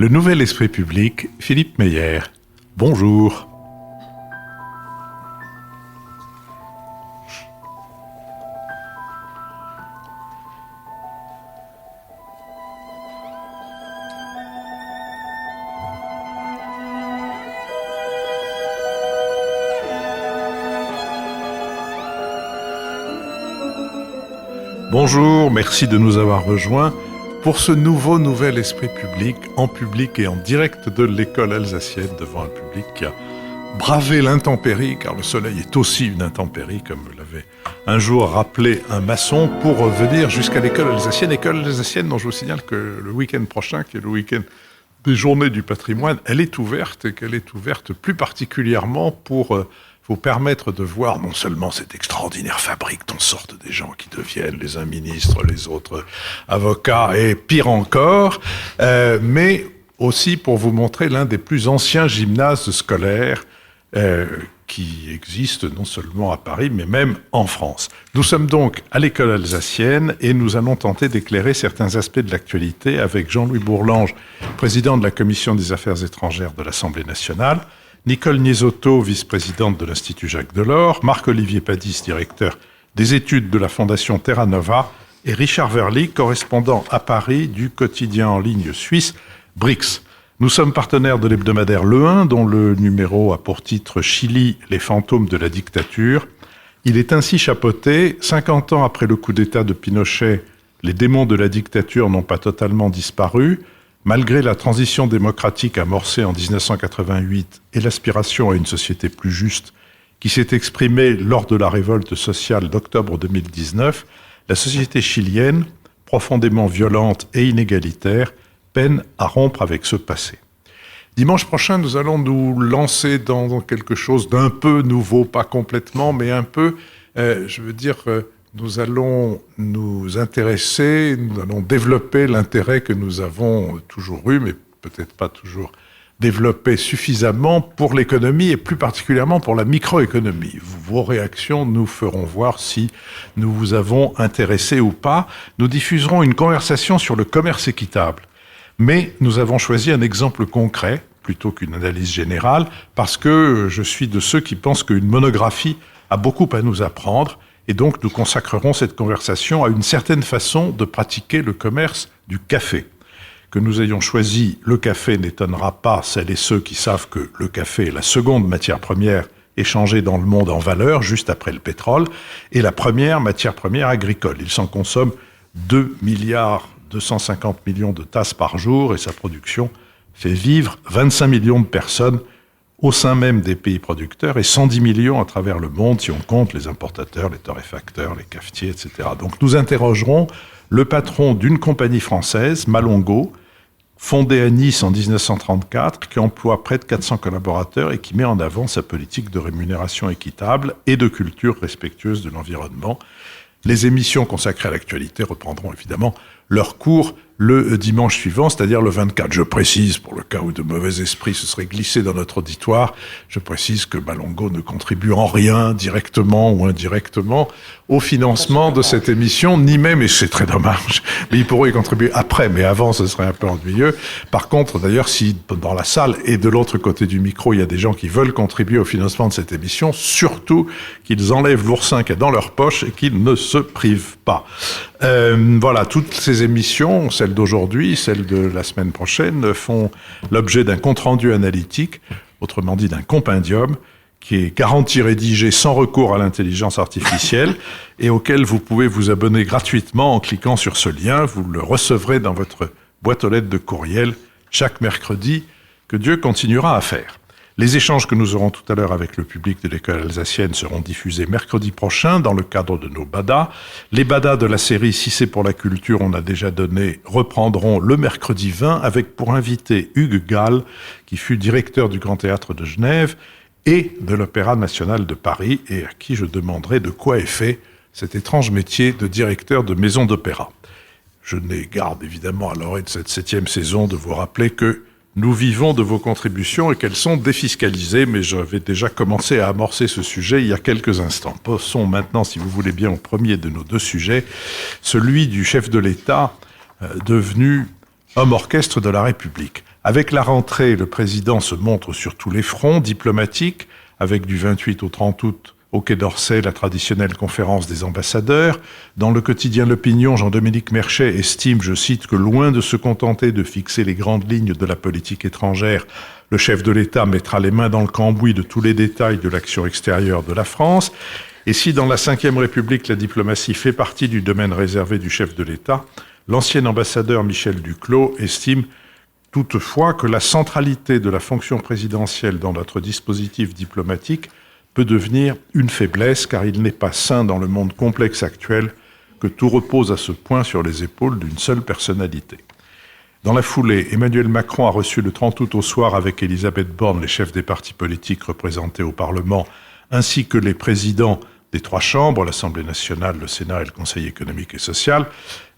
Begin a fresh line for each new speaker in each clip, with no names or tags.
Le nouvel esprit public, Philippe Meyer. Bonjour. Bonjour, merci de nous avoir rejoints pour ce nouvel esprit public, en public et en direct de l'école alsacienne, devant un public qui a bravé l'intempérie, car le soleil est aussi une intempérie, comme l'avait un jour rappelé un maçon, pour venir jusqu'à l'école alsacienne dont je vous signale que le week-end prochain, qui est le week-end des Journées du patrimoine, elle est ouverte, et qu'elle est ouverte plus particulièrement pour vous permettre de voir non seulement cette extraordinaire fabrique dont sortent des gens qui deviennent les uns ministres, les autres avocats et pire encore, mais aussi pour vous montrer l'un des plus anciens gymnases scolaires qui existent non seulement à Paris, mais même en France. Nous sommes donc à l'école alsacienne et nous allons tenter d'éclairer certains aspects de l'actualité avec Jean-Louis Bourlange, président de la Commission des Affaires étrangères de l'Assemblée nationale, Nicole Niesotto, vice-présidente de l'Institut Jacques Delors, Marc-Olivier Padis, directeur des études de la Fondation Terra Nova, et Richard Verly, correspondant à Paris du quotidien en ligne suisse Brix. Nous sommes partenaires de l'hebdomadaire Le 1, dont le numéro a pour titre « Chili, les fantômes de la dictature ». Il est ainsi chapeauté « 50 ans après le coup d'État de Pinochet, les démons de la dictature n'ont pas totalement disparu ». Malgré la transition démocratique amorcée en 1988 et l'aspiration à une société plus juste qui s'est exprimée lors de la révolte sociale d'octobre 2019, la société chilienne, profondément violente et inégalitaire, peine à rompre avec ce passé. Dimanche prochain, nous allons nous lancer dans quelque chose d'un peu nouveau, pas complètement, mais un peu, nous allons nous intéresser, nous allons développer l'intérêt que nous avons toujours eu, mais peut-être pas toujours développé suffisamment pour l'économie et plus particulièrement pour la microéconomie. Vos réactions nous feront voir si nous vous avons intéressé ou pas. Nous diffuserons une conversation sur le commerce équitable. Mais nous avons choisi un exemple concret plutôt qu'une analyse générale parce que je suis de ceux qui pensent qu'une monographie a beaucoup à nous apprendre. Et donc, nous consacrerons cette conversation à une certaine façon de pratiquer le commerce du café. Que nous ayons choisi le café n'étonnera pas celles et ceux qui savent que le café est la seconde matière première échangée dans le monde en valeur, juste après le pétrole, et la première matière première agricole. Il s'en consomme 2,250 milliards de tasses par jour et sa production fait vivre 25 millions de personnes au sein même des pays producteurs et 110 millions à travers le monde si on compte les importateurs, les torréfacteurs, les cafetiers, etc. Donc nous interrogerons le patron d'une compagnie française, Malongo, fondée à Nice en 1934, qui emploie près de 400 collaborateurs et qui met en avant sa politique de rémunération équitable et de culture respectueuse de l'environnement. Les émissions consacrées à l'actualité reprendront évidemment leur cours le dimanche suivant, c'est-à-dire le 24. Je précise, pour le cas où de mauvais esprits se seraient glissés dans notre auditoire, je précise que Malongo ne contribue en rien, directement ou indirectement, au financement de cette émission, ni même, et c'est très dommage, mais il pourrait y contribuer après, mais avant ce serait un peu ennuyeux. Par contre, d'ailleurs, si dans la salle et de l'autre côté du micro, il y a des gens qui veulent contribuer au financement de cette émission, surtout qu'ils enlèvent l'oursin qu'il y a dans leur poche et qu'ils ne se privent pas. Voilà, toutes ces émissions, celles d'aujourd'hui, celles de la semaine prochaine, font l'objet d'un compte-rendu analytique, autrement dit d'un compendium, qui est garanti rédigé sans recours à l'intelligence artificielle et auquel vous pouvez vous abonner gratuitement en cliquant sur ce lien. Vous le recevrez dans votre boîte aux lettres de courriel chaque mercredi, que Dieu continuera à faire. Les échanges que nous aurons tout à l'heure avec le public de l'école alsacienne seront diffusés mercredi prochain dans le cadre de nos badas. Les badas de la série Si c'est pour la culture, on a déjà donné, reprendront le mercredi 20 avec pour invité Hugues Gall, qui fut directeur du Grand Théâtre de Genève et de l'Opéra National de Paris et à qui je demanderai de quoi est fait cet étrange métier de directeur de maison d'opéra. Je n'ai garde évidemment à l'oreille de cette 7e saison de vous rappeler que nous vivons de vos contributions et qu'elles sont défiscalisées, mais j'avais déjà commencé à amorcer ce sujet il y a quelques instants. Passons maintenant, si vous voulez bien, au premier de nos deux sujets, celui du chef de l'État devenu homme orchestre de la République. Avec la rentrée, le président se montre sur tous les fronts diplomatiques, avec du 28 au 30 août au Quai d'Orsay la traditionnelle conférence des ambassadeurs. Dans le quotidien L'Opinion, Jean-Dominique Merchet estime, je cite, que loin de se contenter de fixer les grandes lignes de la politique étrangère, le chef de l'État mettra les mains dans le cambouis de tous les détails de l'action extérieure de la France. Et si dans la Ve République, la diplomatie fait partie du domaine réservé du chef de l'État, l'ancien ambassadeur Michel Duclos estime toutefois que la centralité de la fonction présidentielle dans notre dispositif diplomatique peut devenir une faiblesse, car il n'est pas sain dans le monde complexe actuel que tout repose à ce point sur les épaules d'une seule personnalité. Dans la foulée, Emmanuel Macron a reçu le 30 août au soir avec Elisabeth Borne les chefs des partis politiques représentés au Parlement, ainsi que les présidents des 3 chambres, l'Assemblée nationale, le Sénat et le Conseil économique et social.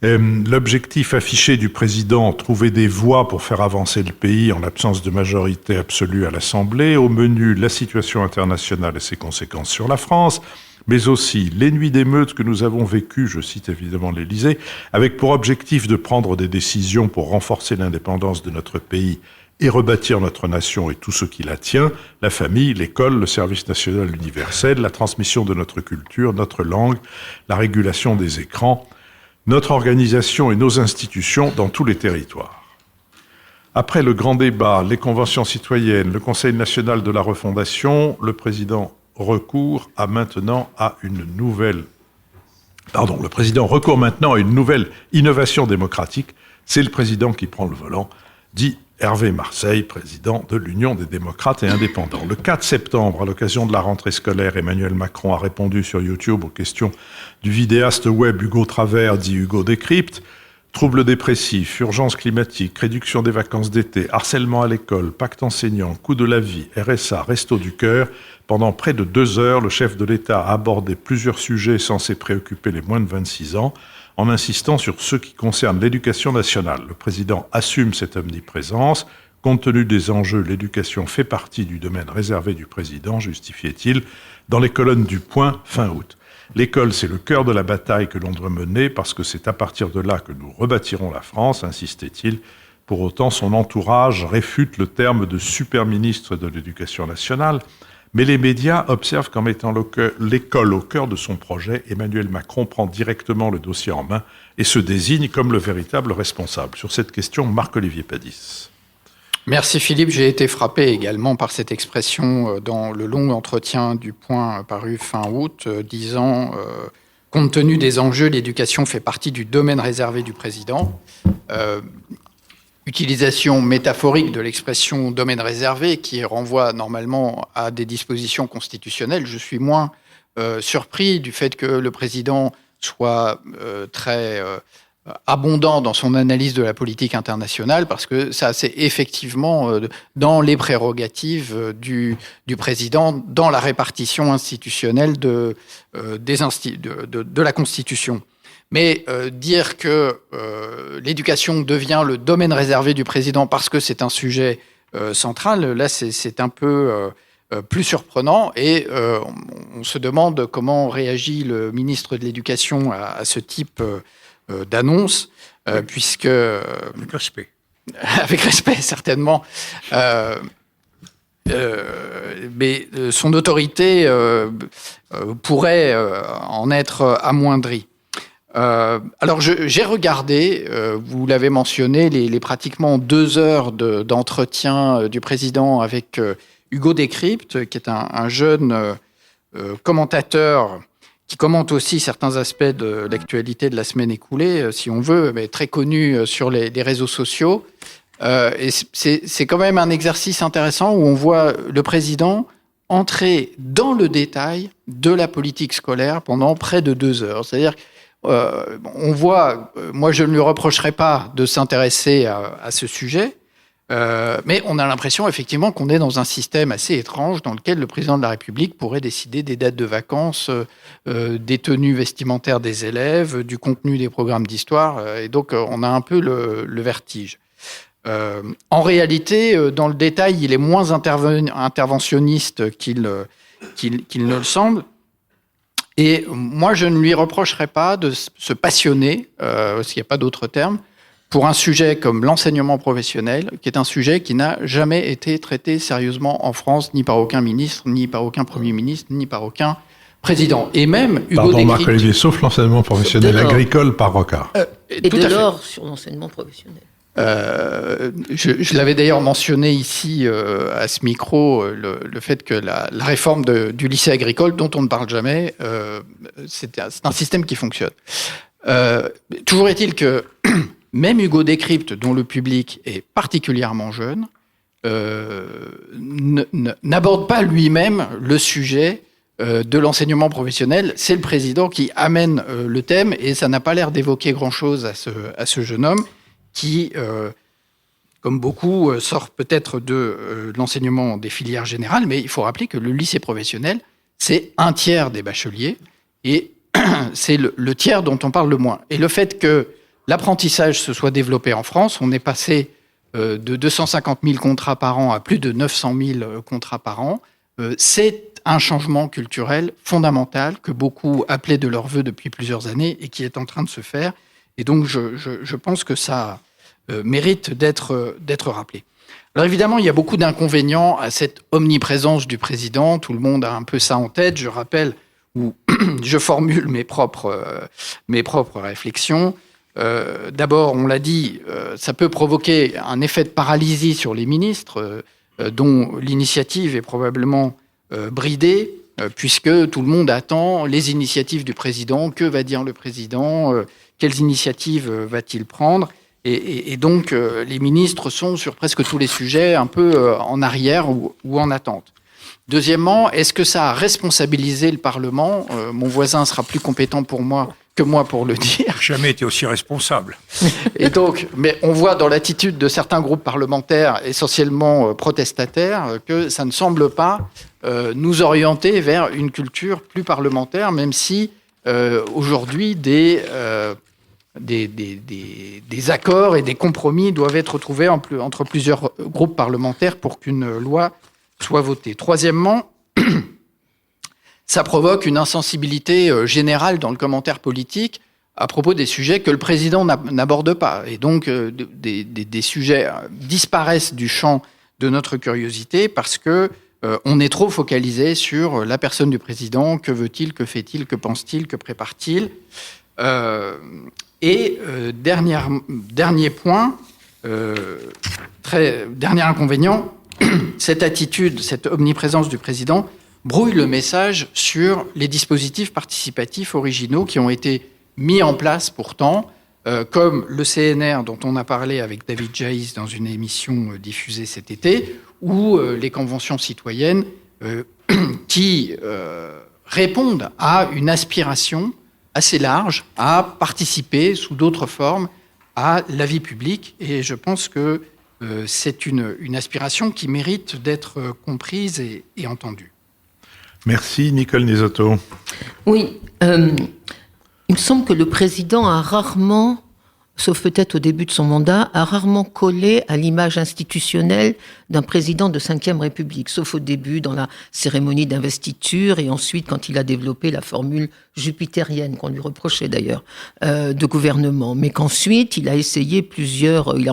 L'objectif affiché du président, trouver des voies pour faire avancer le pays en l'absence de majorité absolue à l'Assemblée. Au menu, la situation internationale et ses conséquences sur la France, mais aussi les nuits d'émeutes que nous avons vécues, je cite évidemment l'Élysée, avec pour objectif de prendre des décisions pour renforcer l'indépendance de notre pays et rebâtir notre nation et tout ce qui la tient, la famille, l'école, le service national universel, la transmission de notre culture, notre langue, la régulation des écrans, notre organisation et nos institutions dans tous les territoires. Après le grand débat, les conventions citoyennes, le Conseil national de la refondation, le président recourt maintenant à une nouvelle innovation démocratique. C'est le président qui prend le volant, dit Hervé Marseille, président de l'Union des démocrates et indépendants. Le 4 septembre, à l'occasion de la rentrée scolaire, Emmanuel Macron a répondu sur YouTube aux questions du vidéaste web Hugo Travers, dit Hugo Décrypte. Troubles dépressifs, urgence climatique, réduction des vacances d'été, harcèlement à l'école, pacte enseignant, coût de la vie, RSA, resto du cœur. Pendant près de 2 heures, le chef de l'État a abordé plusieurs sujets censés préoccuper les moins de 26 ans, en insistant sur ceux qui concernent l'éducation nationale. Le président assume cette omniprésence. Compte tenu des enjeux, l'éducation fait partie du domaine réservé du président, justifiait-il, dans les colonnes du Point fin août. L'école, c'est le cœur de la bataille que l'on doit mener parce que c'est à partir de là que nous rebâtirons la France, insistait-il. Pour autant, son entourage réfute le terme de super-ministre de l'Éducation nationale. Mais les médias observent qu'en mettant l'école au cœur de son projet, Emmanuel Macron prend directement le dossier en main et se désigne comme le véritable responsable. Sur cette question, Marc-Olivier Padis.
Merci Philippe. J'ai été frappé également par cette expression dans le long entretien du Point paru fin août, disant « Compte tenu des enjeux, l'éducation fait partie du domaine réservé du président ». Utilisation métaphorique de l'expression « domaine réservé » qui renvoie normalement à des dispositions constitutionnelles. Je suis moins surpris du fait que le président soit très abondant dans son analyse de la politique internationale, parce que ça, c'est effectivement dans les prérogatives du président, dans la répartition institutionnelle de la Constitution. Mais dire que l'éducation devient le domaine réservé du président parce que c'est un sujet central, là, c'est un peu plus surprenant. Et on se demande comment réagit le ministre de l'Éducation à ce type d'annonce, puisque...
Avec respect.
Avec respect, certainement. Mais son autorité pourrait en être amoindrie. Alors, j'ai regardé, vous l'avez mentionné, les pratiquement 2 heures d'entretien du président avec Hugo Décrypte, qui est un jeune commentateur qui commente aussi certains aspects de l'actualité de la semaine écoulée, si on veut, mais très connu sur les réseaux sociaux. Et c'est quand même un exercice intéressant où on voit le président entrer dans le détail de la politique scolaire pendant près de 2 heures. C'est-à-dire on voit, moi je ne lui reprocherai pas de s'intéresser à ce sujet, mais on a l'impression effectivement qu'on est dans un système assez étrange dans lequel le président de la République pourrait décider des dates de vacances, des tenues vestimentaires des élèves, du contenu des programmes d'histoire, et donc on a un peu le vertige. En réalité, dans le détail, il est moins interventionniste qu'il ne le semble. Et moi, je ne lui reprocherais pas de se passionner, parce qu'il n'y a pas d'autre terme, pour un sujet comme l'enseignement professionnel, qui est un sujet qui n'a jamais été traité sérieusement en France, ni par aucun ministre, ni par aucun Premier ministre, ni par aucun président. Et même Hugo
Pardon,
Décrypte...
Marc-Olivier, sauf l'enseignement professionnel agricole par Rocard.
Et dès lors, sur l'enseignement professionnel.
Je l'avais d'ailleurs mentionné ici à ce micro, le fait que la réforme du lycée agricole, dont on ne parle jamais, c'est un système qui fonctionne. Toujours est-il que même Hugo Décrypte, dont le public est particulièrement jeune, n'aborde pas lui-même le sujet de l'enseignement professionnel. C'est le président qui amène le thème, et ça n'a pas l'air d'évoquer grand-chose à ce jeune homme qui, comme beaucoup, sort peut-être de l'enseignement des filières générales, mais il faut rappeler que le lycée professionnel, c'est un tiers des bacheliers, et c'est le tiers dont on parle le moins. Et le fait que l'apprentissage se soit développé en France, on est passé de 250 000 contrats par an à plus de 900 000 contrats par an, c'est un changement culturel fondamental que beaucoup appelaient de leur vœu depuis plusieurs années et qui est en train de se faire. Et donc, je pense que ça mérite d'être rappelé. Alors évidemment, il y a beaucoup d'inconvénients à cette omniprésence du président. Tout le monde a un peu ça en tête. Je rappelle, ou je formule mes propres réflexions. D'abord, on l'a dit, ça peut provoquer un effet de paralysie sur les ministres, dont l'initiative est probablement bridée, puisque tout le monde attend les initiatives du président. Que va dire le président ? Quelles initiatives va-t-il prendre ? Et donc, les ministres sont sur presque tous les sujets un peu en arrière ou en attente. Deuxièmement, est-ce que ça a responsabilisé le Parlement ? Mon voisin sera plus compétent que moi pour le dire.
Jamais été aussi responsable.
Et donc, mais on voit dans l'attitude de certains groupes parlementaires, essentiellement protestataires, que ça ne semble pas nous orienter vers une culture plus parlementaire, même si aujourd'hui des accords et des compromis doivent être trouvés entre plusieurs groupes parlementaires pour qu'une loi soit votée. Troisièmement, ça provoque une insensibilité générale dans le commentaire politique à propos des sujets que le président n'aborde pas. Et donc, des sujets disparaissent du champ de notre curiosité parce que on est trop focalisé sur la personne du président. Que veut-il ? Que fait-il ? Que pense-t-il ? Que prépare-t-il ? Dernier point, dernier inconvénient, cette attitude, cette omniprésence du président brouille le message sur les dispositifs participatifs originaux qui ont été mis en place pourtant, comme le CNR dont on a parlé avec David Jaïs dans une émission diffusée cet été, ou les conventions citoyennes qui répondent à une aspiration assez large à participer sous d'autres formes à la vie publique. Et je pense que c'est une aspiration qui mérite d'être comprise et entendue.
Merci, Nicole Nisotto.
Oui, il me semble que le président a rarement, sauf peut-être au début de son mandat, a rarement collé à l'image institutionnelle d'un président de Ve République, sauf au début dans la cérémonie d'investiture et ensuite quand il a développé la formule jupitérienne, qu'on lui reprochait d'ailleurs, de gouvernement. Mais qu'ensuite, il a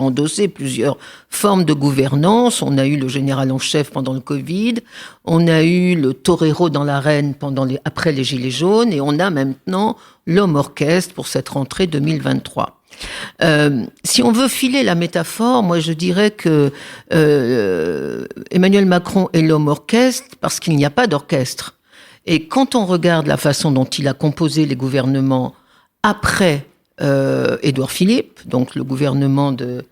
endossé plusieurs formes de gouvernance. On a eu le général en chef pendant le Covid, on a eu le torero dans l'arène après les Gilets jaunes, et on a maintenant l'homme orchestre pour cette rentrée 2023. Si on veut filer la métaphore, moi je dirais que Emmanuel Macron est l'homme orchestre parce qu'il n'y a pas d'orchestre. Et quand on regarde la façon dont il a composé les gouvernements après Édouard Philippe, donc le gouvernement de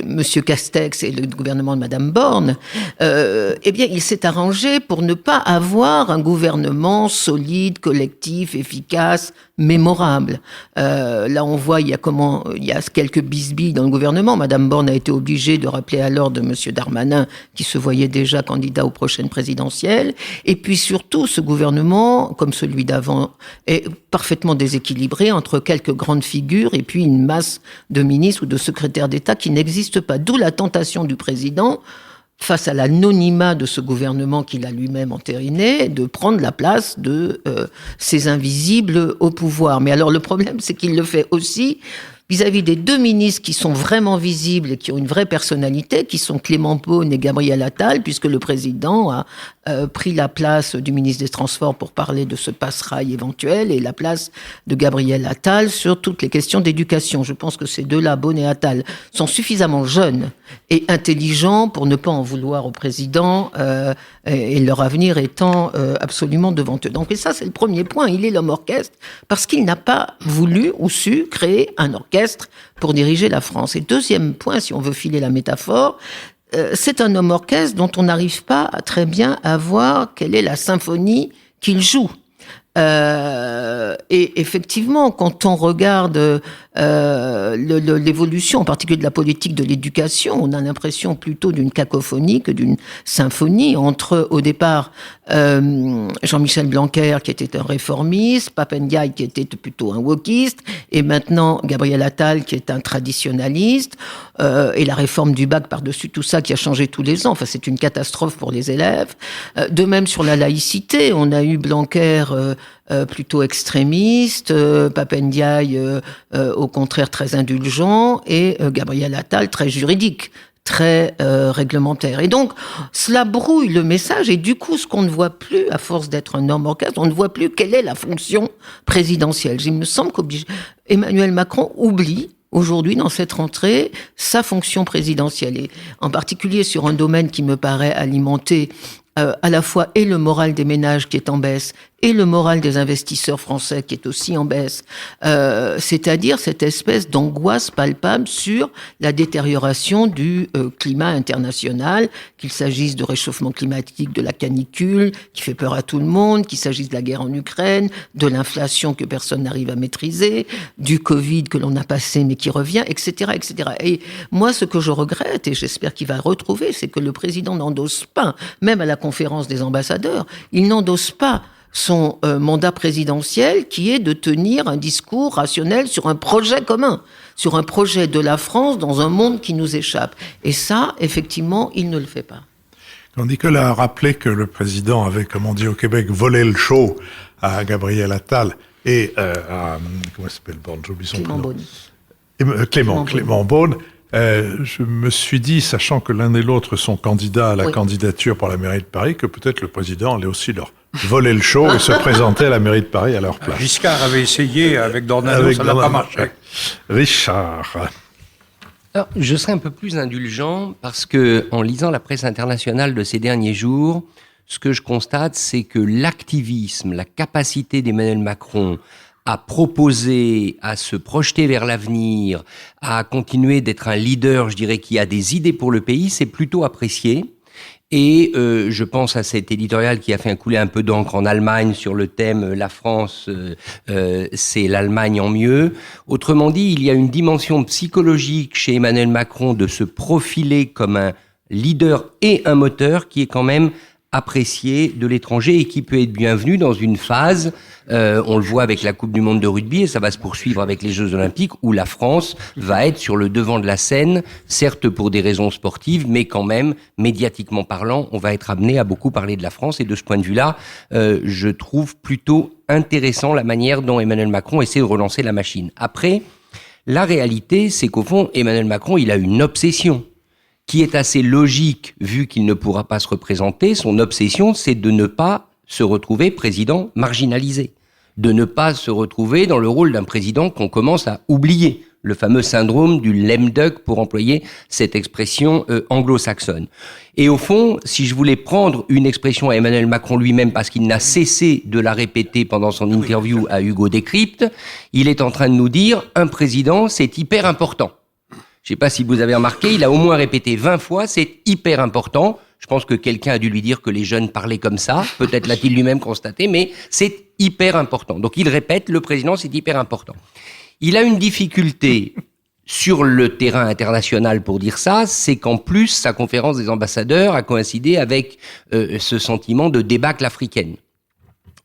Monsieur Castex et le gouvernement de Madame Borne, eh bien, il s'est arrangé pour ne pas avoir un gouvernement solide, collectif, efficace, mémorable. Là, on voit, il y a quelques bisbilles dans le gouvernement. Madame Borne a été obligée de rappeler à l'ordre de Monsieur Darmanin, qui se voyait déjà candidat aux prochaines présidentielles. Et puis surtout, ce gouvernement, comme celui d'avant, est parfaitement déséquilibré entre quelques grandes figures et puis une masse de ministres ou de secrétaires d'État qui n'existent pas. D'où la tentation du président, face à l'anonymat de ce gouvernement qu'il a lui-même entériné, de prendre la place de ces invisibles au pouvoir. Mais alors le problème, c'est qu'il le fait aussi vis-à-vis des deux ministres qui sont vraiment visibles et qui ont une vraie personnalité, qui sont Clément Beaune et Gabriel Attal, puisque le président a pris la place du ministre des Transports pour parler de ce passe-rail éventuel et la place de Gabriel Attal sur toutes les questions d'éducation. Je pense que ces deux-là, Beaune et Attal, sont suffisamment jeunes et intelligents pour ne pas en vouloir au président et leur avenir étant absolument devant eux. Donc et ça, c'est le premier point. Il est l'homme orchestre parce qu'il n'a pas voulu ou su créer un orchestre pour diriger la France. Et deuxième point, si on veut filer la métaphore, c'est un homme orchestre dont on n'arrive pas très bien à voir quelle est la symphonie qu'il joue. Et effectivement, quand on regarde l'évolution, en particulier de la politique de l'éducation, on a l'impression plutôt d'une cacophonie que d'une symphonie entre, au départ, Jean-Michel Blanquer, qui était un réformiste, Pap Ndiaye, qui était plutôt un wokiste, et maintenant Gabriel Attal, qui est un traditionnaliste, et la réforme du bac par-dessus tout ça, qui a changé tous les ans. Enfin, c'est une catastrophe pour les élèves. De même, sur la laïcité, on a eu Blanquer plutôt extrémiste, Pap Ndiaye au contraire très indulgent, et Gabriel Attal très juridique, très réglementaire. Et donc, cela brouille le message, et du coup, ce qu'on ne voit plus, à force d'être un homme orchestre, on ne voit plus quelle est la fonction présidentielle. Il me semble qu'Emmanuel Macron oublie aujourd'hui, dans cette rentrée, sa fonction présidentielle, et en particulier sur un domaine qui me paraît alimenter à la fois et le moral des ménages qui est en baisse et le moral des investisseurs français qui est aussi en baisse, c'est-à-dire cette espèce d'angoisse palpable sur la détérioration du climat international, qu'il s'agisse de réchauffement climatique, de la canicule qui fait peur à tout le monde, qu'il s'agisse de la guerre en Ukraine, de l'inflation que personne n'arrive à maîtriser, du Covid que l'on a passé mais qui revient, etc., etc. Et moi, ce que je regrette, et j'espère qu'il va retrouver, c'est que le président n'endosse pas, même à la conférence des ambassadeurs, il n'endosse pas son mandat présidentiel qui est de tenir un discours rationnel sur un projet commun, sur un projet de la France dans un monde qui nous échappe. Et ça, effectivement, il ne le fait pas.
Quand Nicolas a rappelé que le président avait, comme on dit au Québec, volé le show à Gabriel Attal et à... comment s'appelle Beaune, j'oublie son prénom. Clément Beaune. Je me suis dit, sachant que l'un et l'autre sont candidats à la candidature pour la mairie de Paris, que peut-être le président allait aussi leur voler le show et se présenter à la mairie de Paris à leur place.
Giscard avait essayé avec Dornano, ça n'a pas marché.
Richard.
Alors, je serais un peu plus indulgent parce que, en lisant la presse internationale de ces derniers jours, ce que je constate, c'est que l'activisme, la capacité d'Emmanuel Macron à proposer, à se projeter vers l'avenir, à continuer d'être un leader, je dirais, qui a des idées pour le pays, c'est plutôt apprécié. Et je pense à cet éditorial qui a fait couler un peu d'encre en Allemagne sur le thème « La France, c'est l'Allemagne en mieux ». Autrement dit, il y a une dimension psychologique chez Emmanuel Macron de se profiler comme un leader et un moteur qui est quand même apprécié de l'étranger et qui peut être bienvenu dans une phase, on le voit avec la Coupe du Monde de rugby et ça va se poursuivre avec les Jeux Olympiques où la France va être sur le devant de la scène, certes pour des raisons sportives, mais quand même, médiatiquement parlant, on va être amené à beaucoup parler de la France et de ce point de vue-là, je trouve plutôt intéressant la manière dont Emmanuel Macron essaie de relancer la machine. Après, la réalité, c'est qu'au fond, Emmanuel Macron, il a une obsession qui est assez logique vu qu'il ne pourra pas se représenter. Son obsession, c'est de ne pas se retrouver président marginalisé, de ne pas se retrouver dans le rôle d'un président qu'on commence à oublier, le fameux syndrome du lame duck, pour employer cette expression anglo-saxonne. Et au fond, si je voulais prendre une expression à Emmanuel Macron lui-même, parce qu'il n'a cessé de la répéter pendant son interview à Hugo Décrypte, il est en train de nous dire « un président, c'est hyper important ». Je ne sais pas si vous avez remarqué, il a au moins répété 20 fois, c'est hyper important. Je pense que quelqu'un a dû lui dire que les jeunes parlaient comme ça. Peut-être l'a-t-il lui-même constaté, mais c'est hyper important. Donc il répète, le président, c'est hyper important. Il a une difficulté sur le terrain international pour dire ça, c'est qu'en plus, sa conférence des ambassadeurs a coïncidé avec ce sentiment de débâcle africaine.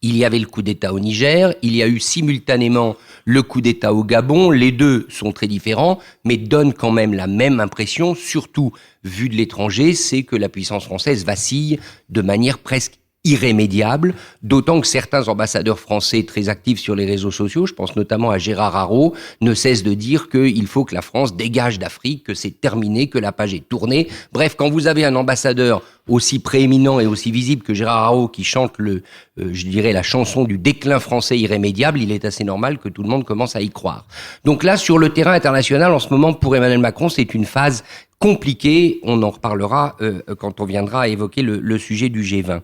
Il y avait le coup d'État au Niger, il y a eu simultanément le coup d'État au Gabon. Les deux sont très différents, mais donnent quand même la même impression, surtout vu de l'étranger, c'est que la puissance française vacille de manière presque irrémédiable, d'autant que certains ambassadeurs français très actifs sur les réseaux sociaux, je pense notamment à Gérard Haraud, ne cessent de dire qu'il faut que la France dégage d'Afrique, que c'est terminé, que la page est tournée. Bref, quand vous avez un ambassadeur aussi prééminent et aussi visible que Gérard Haraud qui chante je dirais la chanson du déclin français irrémédiable, il est assez normal que tout le monde commence à y croire. Donc là, sur le terrain international, en ce moment, pour Emmanuel Macron, c'est une phase compliquée. On en reparlera quand on viendra évoquer le sujet du G20.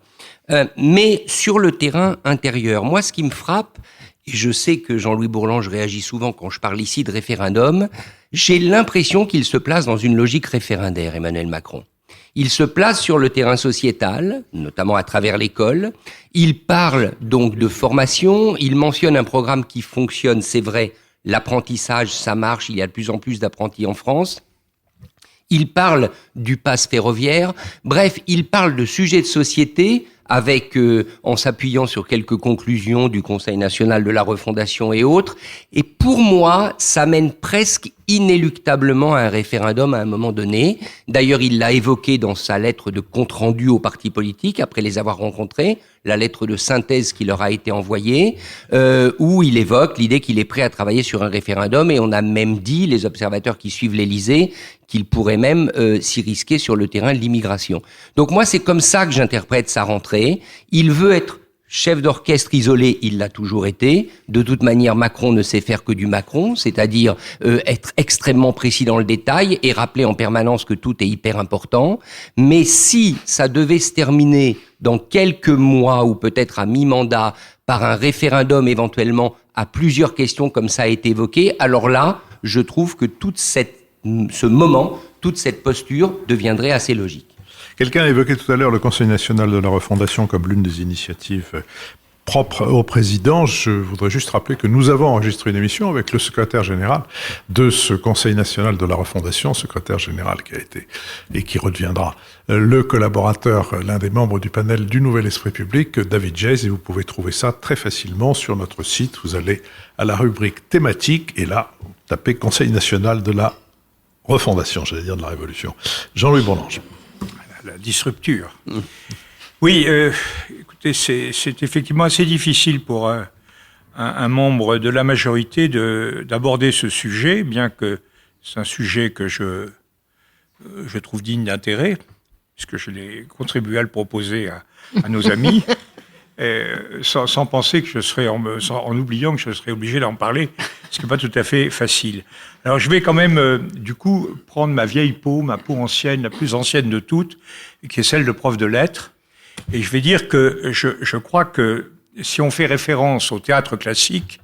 Mais sur le terrain intérieur, moi, ce qui me frappe, et je sais que Jean-Louis Bourlange réagit souvent quand je parle ici de référendum, j'ai l'impression qu'il se place dans une logique référendaire, Emmanuel Macron. Il se place sur le terrain sociétal, notamment à travers l'école. Il parle donc de formation. Il mentionne un programme qui fonctionne, c'est vrai. L'apprentissage, ça marche. Il y a de plus en plus d'apprentis en France. Il parle du pass ferroviaire. Bref, il parle de sujets de société avec, en s'appuyant sur quelques conclusions du Conseil national de la refondation et autres. Et pour moi, ça mène presque inéluctablement à un référendum à un moment donné. D'ailleurs, il l'a évoqué dans sa lettre de compte-rendu aux partis politiques, après les avoir rencontrés, la lettre de synthèse qui leur a été envoyée, où il évoque l'idée qu'il est prêt à travailler sur un référendum, et on a même dit, les observateurs qui suivent l'Élysée, qu'il pourrait même s'y risquer sur le terrain de l'immigration. Donc moi, c'est comme ça que j'interprète sa rentrée. Il veut être chef d'orchestre isolé, il l'a toujours été. De toute manière, Macron ne sait faire que du Macron, c'est-à-dire être extrêmement précis dans le détail et rappeler en permanence que tout est hyper important. Mais si ça devait se terminer dans quelques mois ou peut-être à mi-mandat par un référendum éventuellement à plusieurs questions comme ça a été évoqué, alors là, je trouve que toute cette posture deviendrait assez logique.
Quelqu'un a évoqué tout à l'heure le Conseil national de la refondation comme l'une des initiatives propres au président. Je voudrais juste rappeler que nous avons enregistré une émission avec le secrétaire général de ce Conseil national de la refondation, secrétaire général qui a été et qui redeviendra le collaborateur, l'un des membres du panel du Nouvel Esprit Public, David Jayes, et vous pouvez trouver ça très facilement sur notre site. Vous allez à la rubrique thématique et là, vous tapez Conseil national de la refondation, j'allais dire de la révolution. Jean-Louis Bourlange.
La disrupture. Oui, écoutez, c'est effectivement assez difficile pour un membre de la majorité d'aborder ce sujet, bien que c'est un sujet que je trouve digne d'intérêt, puisque je l'ai contribué à le proposer à nos amis, sans penser que je serais, en oubliant que je serais obligé d'en parler, ce qui n'est pas tout à fait facile. Alors je vais quand même, du coup, prendre ma vieille peau, ma peau ancienne, la plus ancienne de toutes, qui est celle de prof de lettres, et je vais dire que je crois que si on fait référence au théâtre classique,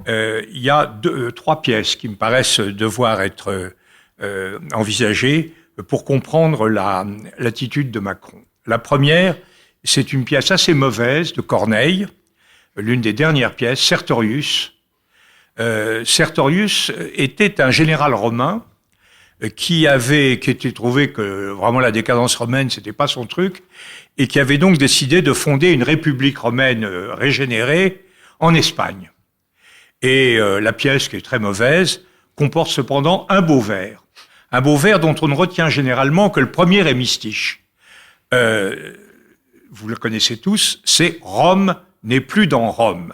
il y a trois pièces qui me paraissent devoir être envisagées pour comprendre l'attitude de Macron. La première, c'est une pièce assez mauvaise de Corneille, l'une des dernières pièces, Sertorius. Sertorius était un général romain qui était trouvé que vraiment la décadence romaine, c'était pas son truc, et qui avait donc décidé de fonder une république romaine régénérée en Espagne. Et la pièce, qui est très mauvaise, comporte cependant un beau vers dont on ne retient généralement que le premier hémistiche. Vous le connaissez tous, c'est « Rome n'est plus dans Rome ».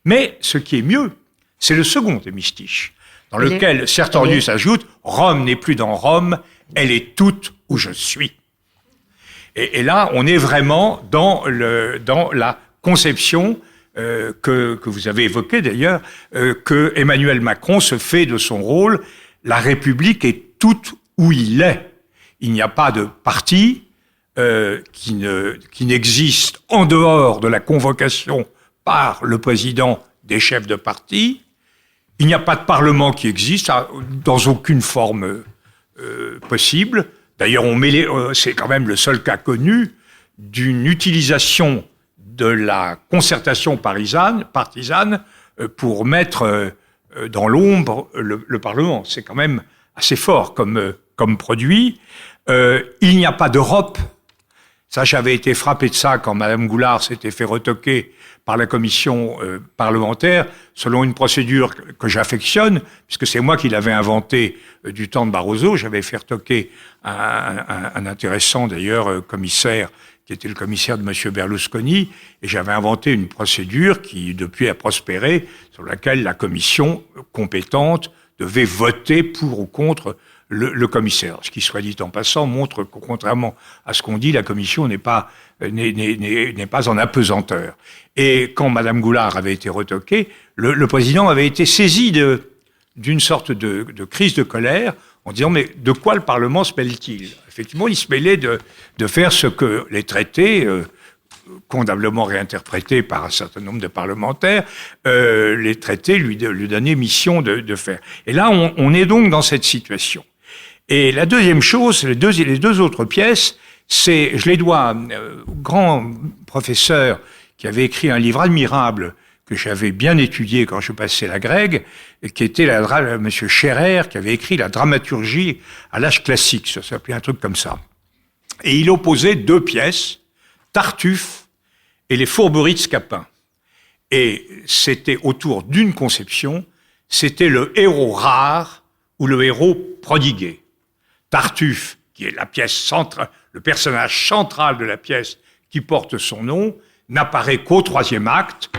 Mais ce qui est mieux, c'est le second hémistiche, dans lequel Sertorius ajoute « Rome n'est plus dans Rome, elle est toute où je suis ». Et là, on est vraiment dans la conception que vous avez évoquée d'ailleurs, que Emmanuel Macron se fait de son rôle. La République est toute où il est. Il n'y a pas de parti qui n'existe en dehors de la convocation par le président des chefs de parti. Il n'y a pas de parlement qui existe dans aucune forme possible. D'ailleurs, c'est quand même le seul cas connu d'une utilisation de la concertation partisane pour mettre dans l'ombre le Parlement. C'est quand même assez fort comme produit. Il n'y a pas d'Europe. Ça, j'avais été frappé de ça quand Madame Goulard s'était fait retoquer par la commission parlementaire selon une procédure que j'affectionne, puisque c'est moi qui l'avais inventée du temps de Barroso. J'avais fait retoquer un intéressant, d'ailleurs, commissaire, qui était le commissaire de M. Berlusconi, et j'avais inventé une procédure qui, depuis, a prospéré, sur laquelle la commission compétente devait voter pour ou contre le commissaire. Ce qui, soit dit en passant, montre que, contrairement à ce qu'on dit, la commission n'est pas en apesanteur. Et quand Madame Goulard avait été retoquée, le président avait été saisi d'une sorte de crise de colère en disant « Mais de quoi le Parlement se mêle-t-il » Effectivement, il se mêlait de faire ce que les traités, condamnablement réinterprétés par un certain nombre de parlementaires, les traités lui donnaient mission de faire. Et là, on est donc dans cette situation. Et la deuxième chose, les deux autres pièces, je les dois au grand professeur qui avait écrit un livre admirable que j'avais bien étudié quand je passais la Grègue, qui était M. Scherer, qui avait écrit la dramaturgie à l'âge classique, ça s'appelait un truc comme ça. Et il opposait deux pièces, Tartuffe et les Fourberies de Scapin. Et c'était autour d'une conception, c'était le héros rare ou le héros prodigué. Tartuffe, qui est la pièce centrale, le personnage central de la pièce qui porte son nom, n'apparaît qu'au troisième acte,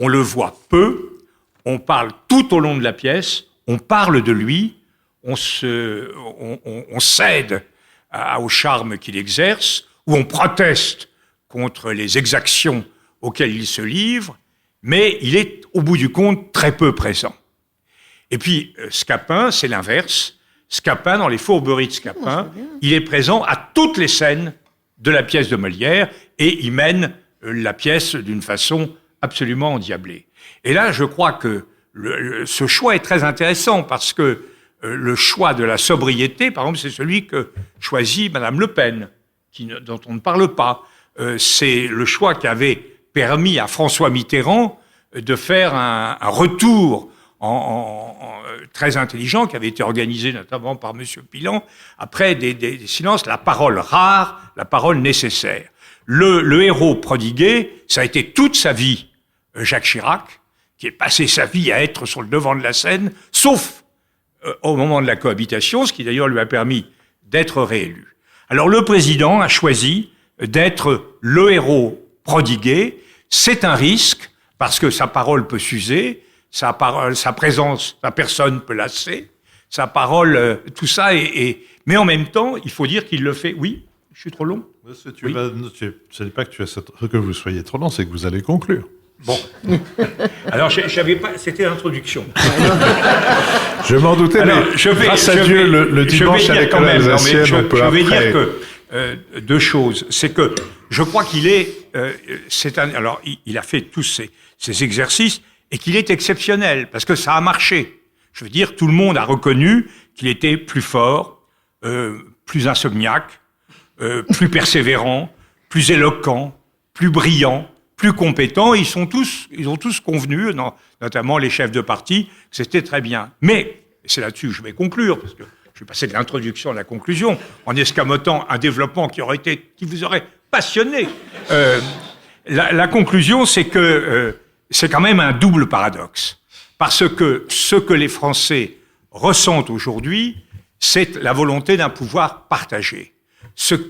on le voit peu, on parle tout au long de la pièce, on parle de lui, on cède au charme qu'il exerce, ou on proteste contre les exactions auxquelles il se livre, mais il est, au bout du compte, très peu présent. Et puis, Scapin, c'est l'inverse. Scapin, dans les Fourberies de Scapin, il est présent à toutes les scènes de la pièce de Molière et il mène la pièce d'une façon absolument endiablée. Et là, je crois que ce choix est très intéressant parce que le choix de la sobriété, par exemple, c'est celui que choisit Madame Le Pen, dont on ne parle pas. C'est le choix qui avait permis à François Mitterrand de faire un retour très intelligent qui avait été organisé notamment par M. Pilan, après des silences, la parole rare, la parole nécessaire. Le héros prodigué, ça a été toute sa vie Jacques Chirac, qui a passé sa vie à être sur le devant de la scène, sauf au moment de la cohabitation, ce qui d'ailleurs lui a permis d'être réélu. Alors le président a choisi d'être le héros prodigué. C'est un risque, parce que sa parole peut s'user, sa présence, sa personne peut lasser, sa parole, tout ça, mais en même temps, il faut dire qu'il le fait. Oui, je suis trop long.
Monsieur, ce n'est pas que vous soyez trop long, c'est que vous allez conclure.
Bon. Alors, je savais pas, c'était l'introduction.
Je m'en doutais, mais grâce à Dieu, le dimanche à l'école alsacienne, on peut après...
Je vais dire que deux choses. C'est que je crois qu'il alors, il a fait tous ces exercices et qu'il est exceptionnel parce que ça a marché. Je veux dire, tout le monde a reconnu qu'il était plus fort, plus insomniaque, plus persévérant, plus éloquent, plus brillant, plus compétent. Ils ont tous convenu, notamment les chefs de parti, que c'était très bien. Mais, c'est là-dessus que je vais conclure, parce que je vais passer de l'introduction à la conclusion, en escamotant un développement qui vous aurait passionné. La conclusion, c'est que c'est quand même un double paradoxe. Parce que ce que les Français ressentent aujourd'hui, c'est la volonté d'un pouvoir partagé.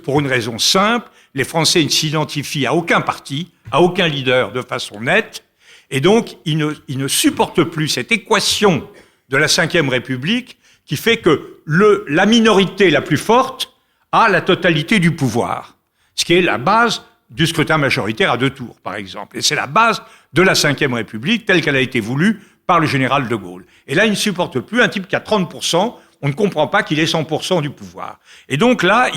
Pour une raison simple, les Français ne s'identifient à aucun parti, à aucun leader de façon nette, et donc ils ne supportent plus cette équation de la Ve République qui fait que la minorité la plus forte a la totalité du pouvoir, ce qui est la base du scrutin majoritaire à 2 tours, par exemple. Et c'est la base de la Ve République telle qu'elle a été voulue par le général de Gaulle. Et là, il ne supporte plus un type qui a 30%, on ne comprend pas qu'il ait 100% du pouvoir. Et donc là,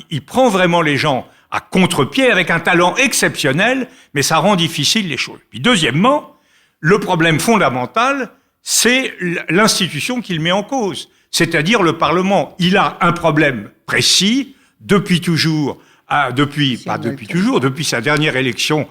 il prend vraiment les gens à contre-pied avec un talent exceptionnel, mais ça rend difficile les choses. Puis deuxièmement, le problème fondamental, c'est l'institution qu'il met en cause. C'est-à-dire le Parlement. Il a un problème précis, depuis sa dernière élection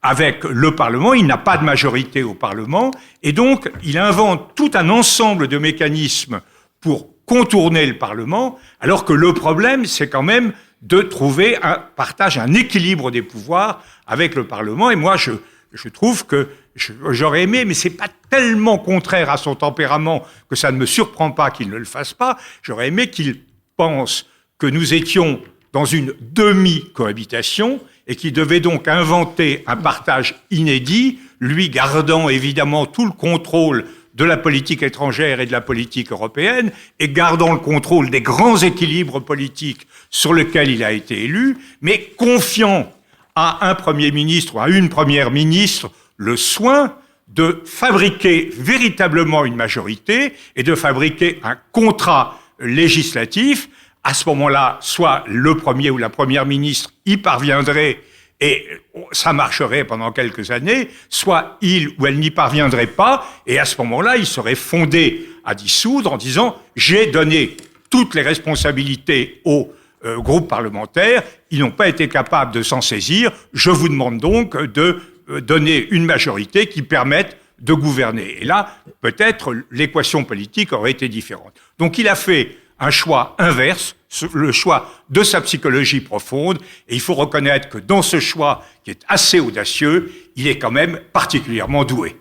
avec le Parlement. Il n'a pas de majorité au Parlement. Et donc, il invente tout un ensemble de mécanismes pour contourner le Parlement, alors que le problème, c'est quand même de trouver un équilibre des pouvoirs avec le Parlement. Et moi, je trouve que j'aurais aimé, mais c'est pas tellement contraire à son tempérament que ça ne me surprend pas qu'il ne le fasse pas. J'aurais aimé qu'il pense que nous étions dans une demi-cohabitation et qu'il devait donc inventer un partage inédit, lui gardant évidemment tout le contrôle de la politique étrangère et de la politique européenne, et gardant le contrôle des grands équilibres politiques sur lesquels il a été élu, mais confiant à un Premier ministre ou à une Première ministre le soin de fabriquer véritablement une majorité et de fabriquer un contrat législatif. À ce moment-là, soit le Premier ou la Première ministre y parviendrait et ça marcherait pendant quelques années, soit il ou elle n'y parviendrait pas, et à ce moment-là, il serait fondé à dissoudre en disant « j'ai donné toutes les responsabilités au groupe parlementaire, ils n'ont pas été capables de s'en saisir, je vous demande donc de donner une majorité qui permette de gouverner ». Et là, peut-être, l'équation politique aurait été différente. Donc il a fait un choix inverse, le choix de sa psychologie profonde, et il faut reconnaître que dans ce choix, qui est assez audacieux, il est quand même particulièrement doué.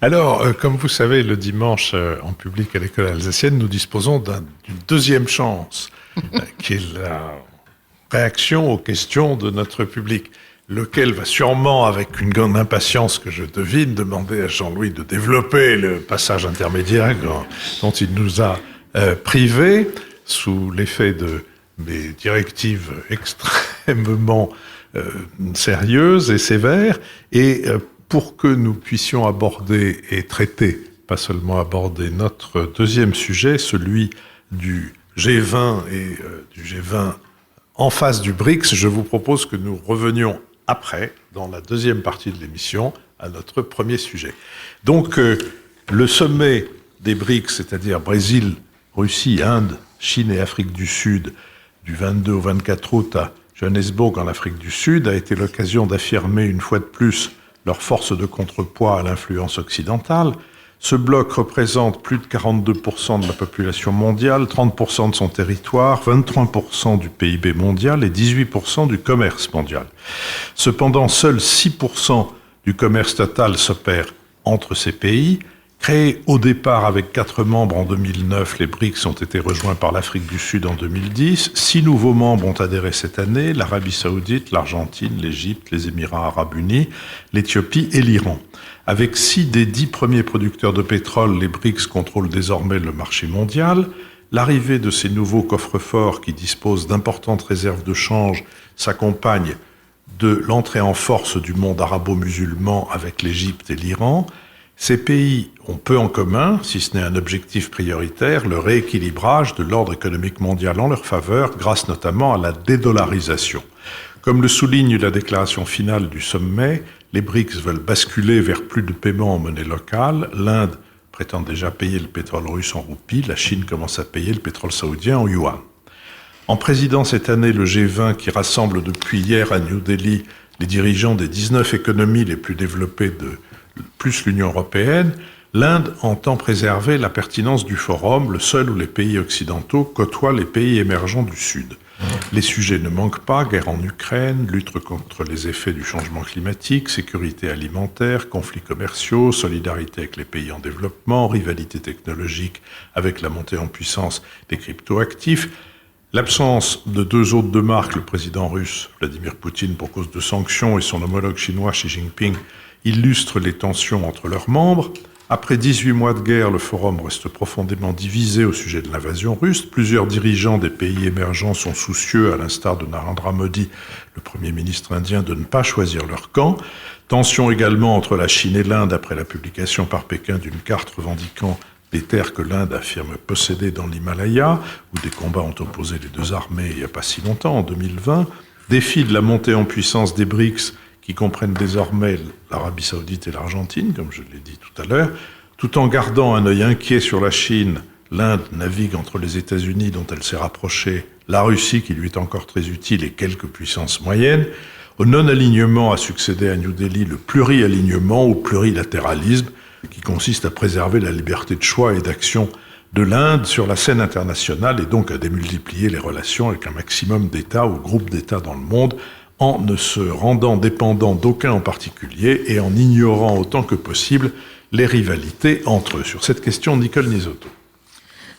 Alors, comme vous savez, le dimanche, en public à l'école alsacienne, nous disposons d'une deuxième chance, qui est la réaction aux questions de notre public, lequel va sûrement, avec une grande impatience que je devine, demander à Jean-Louis de développer le passage intermédiaire dont il nous a privés, sous l'effet de mes directives extrêmement sérieuses et sévères, et pour que nous puissions aborder et traiter, pas seulement aborder notre deuxième sujet, celui du G20 et du G20 en face du BRICS, je vous propose que nous revenions après, dans la deuxième partie de l'émission, à notre premier sujet. Donc, le sommet des BRICS, c'est-à-dire Brésil, Russie, Inde, Chine et Afrique du Sud, du 22 au 24 août à Johannesburg, en Afrique du Sud, a été l'occasion d'affirmer une fois de plus leur force de contrepoids à l'influence occidentale. Ce bloc représente plus de 42% de la population mondiale, 30% de son territoire, 23% du PIB mondial et 18% du commerce mondial. Cependant, seuls 6% du commerce total s'opère entre ces pays. Créés au départ avec 4 membres en 2009, les BRICS ont été rejoints par l'Afrique du Sud en 2010. 6 nouveaux membres ont adhéré cette année, l'Arabie Saoudite, l'Argentine, l'Égypte, les Émirats Arabes Unis, l'Éthiopie et l'Iran. Avec 6 des 10 premiers producteurs de pétrole, les BRICS contrôlent désormais le marché mondial. L'arrivée de ces nouveaux coffres-forts qui disposent d'importantes réserves de change s'accompagne de l'entrée en force du monde arabo-musulman avec l'Égypte et l'Iran. Ces pays ont peu en commun, si ce n'est un objectif prioritaire, le rééquilibrage de l'ordre économique mondial en leur faveur, grâce notamment à la dédollarisation. Comme le souligne la déclaration finale du sommet, les BRICS veulent basculer vers plus de paiements en monnaie locale. L'Inde prétend déjà payer le pétrole russe en roupies, la Chine commence à payer le pétrole saoudien en yuan. En présidant cette année le G20 qui rassemble depuis hier à New Delhi les dirigeants des 19 économies les plus développées plus l'Union européenne, l'Inde entend préserver la pertinence du forum, le seul où les pays occidentaux côtoient les pays émergents du Sud. Les sujets ne manquent pas, guerre en Ukraine, lutte contre les effets du changement climatique, sécurité alimentaire, conflits commerciaux, solidarité avec les pays en développement, rivalité technologique avec la montée en puissance des cryptoactifs. L'absence de 2 hôtes de marque, le président russe Vladimir Poutine pour cause de sanctions et son homologue chinois Xi Jinping, illustre les tensions entre leurs membres. Après 18 mois de guerre, le forum reste profondément divisé au sujet de l'invasion russe. Plusieurs dirigeants des pays émergents sont soucieux, à l'instar de Narendra Modi, le Premier ministre indien, de ne pas choisir leur camp. Tensions également entre la Chine et l'Inde après la publication par Pékin d'une carte revendiquant les terres que l'Inde affirme posséder dans l'Himalaya, où des combats ont opposé les deux armées il n'y a pas si longtemps, en 2020. Défi de la montée en puissance des BRICS, qui comprennent désormais l'Arabie Saoudite et l'Argentine, comme je l'ai dit tout à l'heure, tout en gardant un œil inquiet sur la Chine. L'Inde navigue entre les États-Unis, dont elle s'est rapprochée, la Russie, qui lui est encore très utile, et quelques puissances moyennes. Au non-alignement a succédé à New Delhi le pluri-alignement ou plurilatéralisme, qui consiste à préserver la liberté de choix et d'action de l'Inde sur la scène internationale et donc à démultiplier les relations avec un maximum d'États ou groupes d'États dans le monde en ne se rendant dépendant d'aucun en particulier et en ignorant autant que possible les rivalités entre eux. Sur cette question, Nicole Nisotto.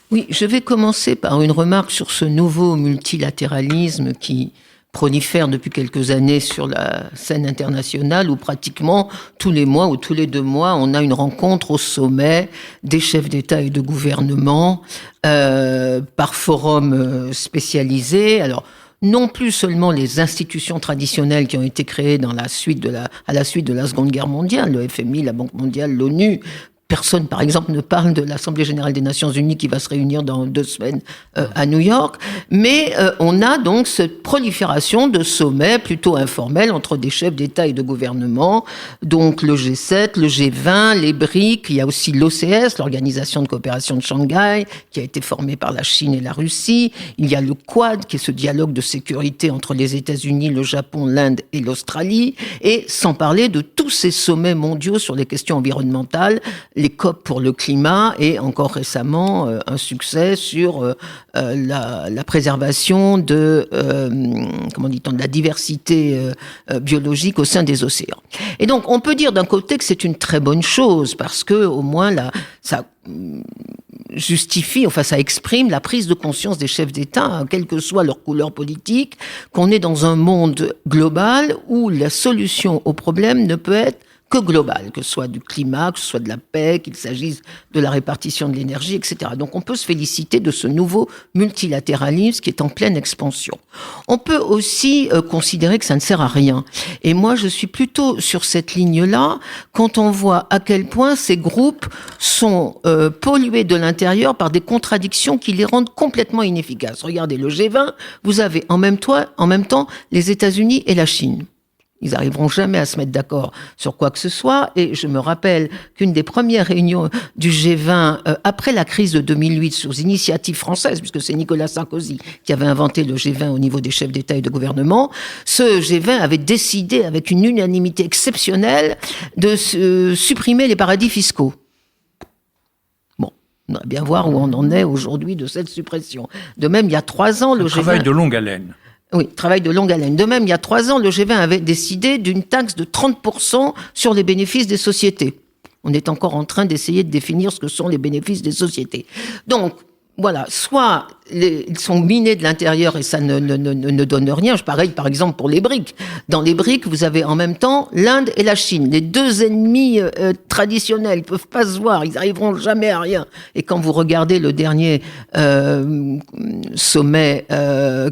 Oui, je vais commencer par une remarque sur ce nouveau multilatéralisme qui prolifère depuis quelques années sur la scène internationale où pratiquement tous les mois ou tous les 2 mois, on a une rencontre au sommet des chefs d'État et de gouvernement par forum spécialisé. Alors, non plus seulement les institutions traditionnelles qui ont été créées à la suite de la Seconde Guerre mondiale, le FMI, la Banque mondiale, l'ONU. Personne, par exemple, ne parle de l'Assemblée générale des Nations unies qui va se réunir dans 2 semaines à New York. Mais on a donc cette prolifération de sommets plutôt informels entre des chefs d'État et de gouvernement. Donc le G7, le G20, les BRIC, il y a aussi l'OCS, l'Organisation de coopération de Shanghai, qui a été formée par la Chine et la Russie. Il y a le Quad, qui est ce dialogue de sécurité entre les États-Unis, le Japon, l'Inde et l'Australie. Et sans parler de tous ces sommets mondiaux sur les questions environnementales, les COP pour le climat et encore récemment un succès sur la préservation de de la diversité biologique au sein des océans. Et donc on peut dire d'un côté que c'est une très bonne chose parce que au moins ça justifie, enfin ça exprime la prise de conscience des chefs d'État, quelle que soit leur couleur politique, qu'on est dans un monde global où la solution au problème ne peut être que global, que ce soit du climat, que ce soit de la paix, qu'il s'agisse de la répartition de l'énergie, etc. Donc on peut se féliciter de ce nouveau multilatéralisme qui est en pleine expansion. On peut aussi considérer que ça ne sert à rien. Et moi, je suis plutôt sur cette ligne-là quand on voit à quel point ces groupes sont pollués de l'intérieur par des contradictions qui les rendent complètement inefficaces. Regardez, le G20, vous avez en même temps les États-Unis et la Chine. Ils n'arriveront jamais à se mettre d'accord sur quoi que ce soit. Et je me rappelle qu'une des premières réunions du G20, après la crise de 2008, sur initiative française, puisque c'est Nicolas Sarkozy qui avait inventé le G20 au niveau des chefs d'État et de gouvernement, ce G20 avait décidé, avec une unanimité exceptionnelle, de supprimer les paradis fiscaux. Bon, on va bien voir où on en est aujourd'hui de cette suppression. De même, il y a 3 ans, le G20...
Travail de longue haleine.
Oui, travail de longue haleine. De même, il y a 3 ans, le G20 avait décidé d'une taxe de 30% sur les bénéfices des sociétés. On est encore en train d'essayer de définir ce que sont les bénéfices des sociétés. Donc, voilà, soit ils sont minés de l'intérieur et ça ne donne rien. Pareil, par exemple, pour les BRIC. Dans les BRIC, vous avez en même temps l'Inde et la Chine. Les 2 ennemis traditionnels, ils peuvent pas se voir, ils n'arriveront jamais à rien. Et quand vous regardez le dernier sommet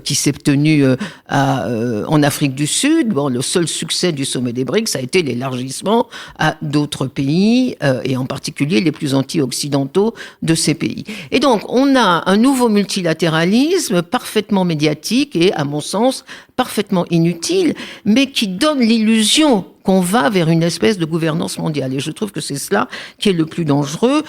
qui s'est tenu en Afrique du Sud, bon, le seul succès du sommet des BRIC, ça a été l'élargissement à d'autres pays, et en particulier les plus anti-occidentaux de ces pays. Et donc, on a un nouveau multilatéralisme parfaitement médiatique et, à mon sens, parfaitement inutile, mais qui donne l'illusion qu'on va vers une espèce de gouvernance mondiale. Et je trouve que c'est cela qui est le plus dangereux.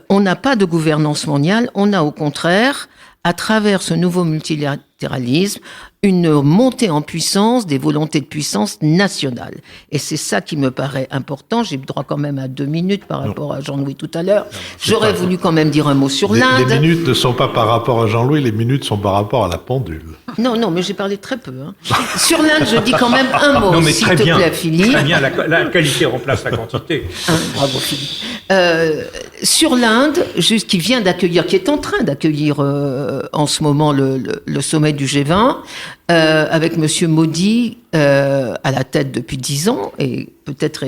On n'a pas de gouvernance mondiale, on a au contraire, à travers ce nouveau multilatéralisme, une montée en puissance des volontés de puissance nationales. Et c'est ça qui me paraît important. J'ai le droit quand même à 2 minutes par rapport à Jean-Louis tout à l'heure. J'aurais voulu quand même dire un mot sur l'Inde.
Les minutes ne sont pas par rapport à Jean-Louis, les minutes sont par rapport à la pendule.
Non, mais j'ai parlé très peu. Hein. Sur l'Inde, je dis quand même un mot,
Non, mais
s'il
très
te
bien,
plaît, Philippe.
Très bien, la qualité remplace la quantité.
Bravo, Philippe. Sur l'Inde, qui vient d'accueillir, qui est en train d'accueillir en ce moment le sommet du G20, avec Monsieur Modi à la tête depuis 10 ans et peut-être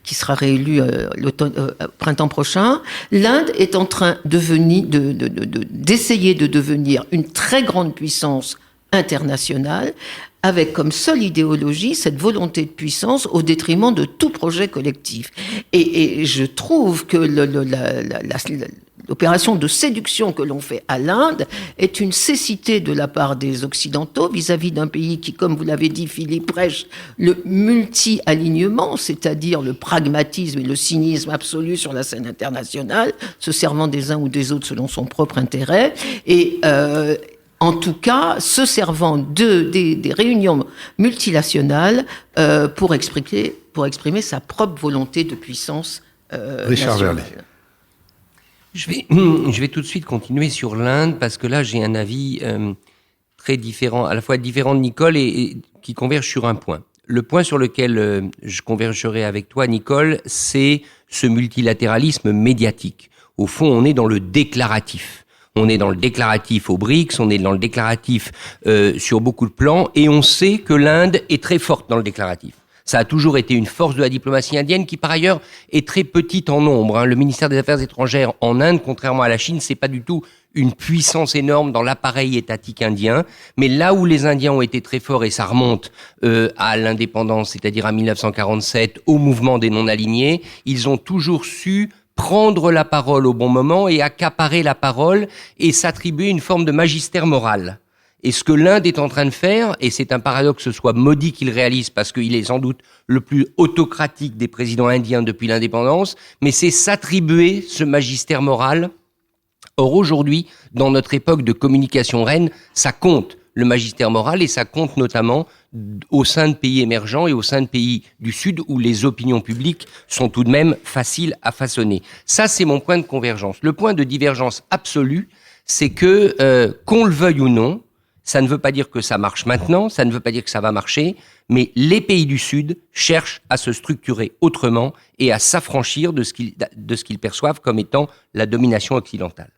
qui sera réélu printemps prochain, l'Inde est en train d'essayer de devenir une très grande puissance internationale avec comme seule idéologie cette volonté de puissance au détriment de tout projet collectif. Et je trouve que l'opération de séduction que l'on fait à l'Inde est une cécité de la part des Occidentaux vis-à-vis d'un pays qui, comme vous l'avez dit, Philippe, prêche le multi-alignement, c'est-à-dire le pragmatisme et le cynisme absolu sur la scène internationale, se servant des uns ou des autres selon son propre intérêt, et en tout cas, se servant des réunions multinationales pour exprimer sa propre volonté de puissance
Richard
nationale.
Verlet.
Je vais tout de suite continuer sur l'Inde parce que là j'ai un avis très différent, à la fois différent de Nicole et qui converge sur un point. Le point sur lequel je convergerai avec toi, Nicole, c'est ce multilatéralisme médiatique. Au fond, on est dans le déclaratif. On est dans le déclaratif aux BRICS, on est dans le déclaratif sur beaucoup de plans, et on sait que l'Inde est très forte dans le déclaratif. Ça a toujours été une force de la diplomatie indienne qui, par ailleurs, est très petite en nombre. Le ministère des Affaires étrangères en Inde, contrairement à la Chine, c'est pas du tout une puissance énorme dans l'appareil étatique indien. Mais là où les Indiens ont été très forts, et ça remonte à l'indépendance, c'est-à-dire à 1947, au mouvement des non-alignés, ils ont toujours su prendre la parole au bon moment et accaparer la parole et s'attribuer une forme de magistère moral. Et ce que l'Inde est en train de faire, et c'est un paradoxe que ce soit Modi qui le réalise parce qu'il est sans doute le plus autocratique des présidents indiens depuis l'indépendance, mais c'est s'attribuer ce magistère moral. Or aujourd'hui, dans notre époque de communication reine, ça compte le magistère moral et ça compte notamment au sein de pays émergents et au sein de pays du Sud où les opinions publiques sont tout de même faciles à façonner. Ça, c'est mon point de convergence. Le point de divergence absolue, c'est que, qu'on le veuille ou non, ça ne veut pas dire que ça marche maintenant, ça ne veut pas dire que ça va marcher, mais les pays du Sud cherchent à se structurer autrement et à s'affranchir de ce qu'ils perçoivent comme étant la domination occidentale.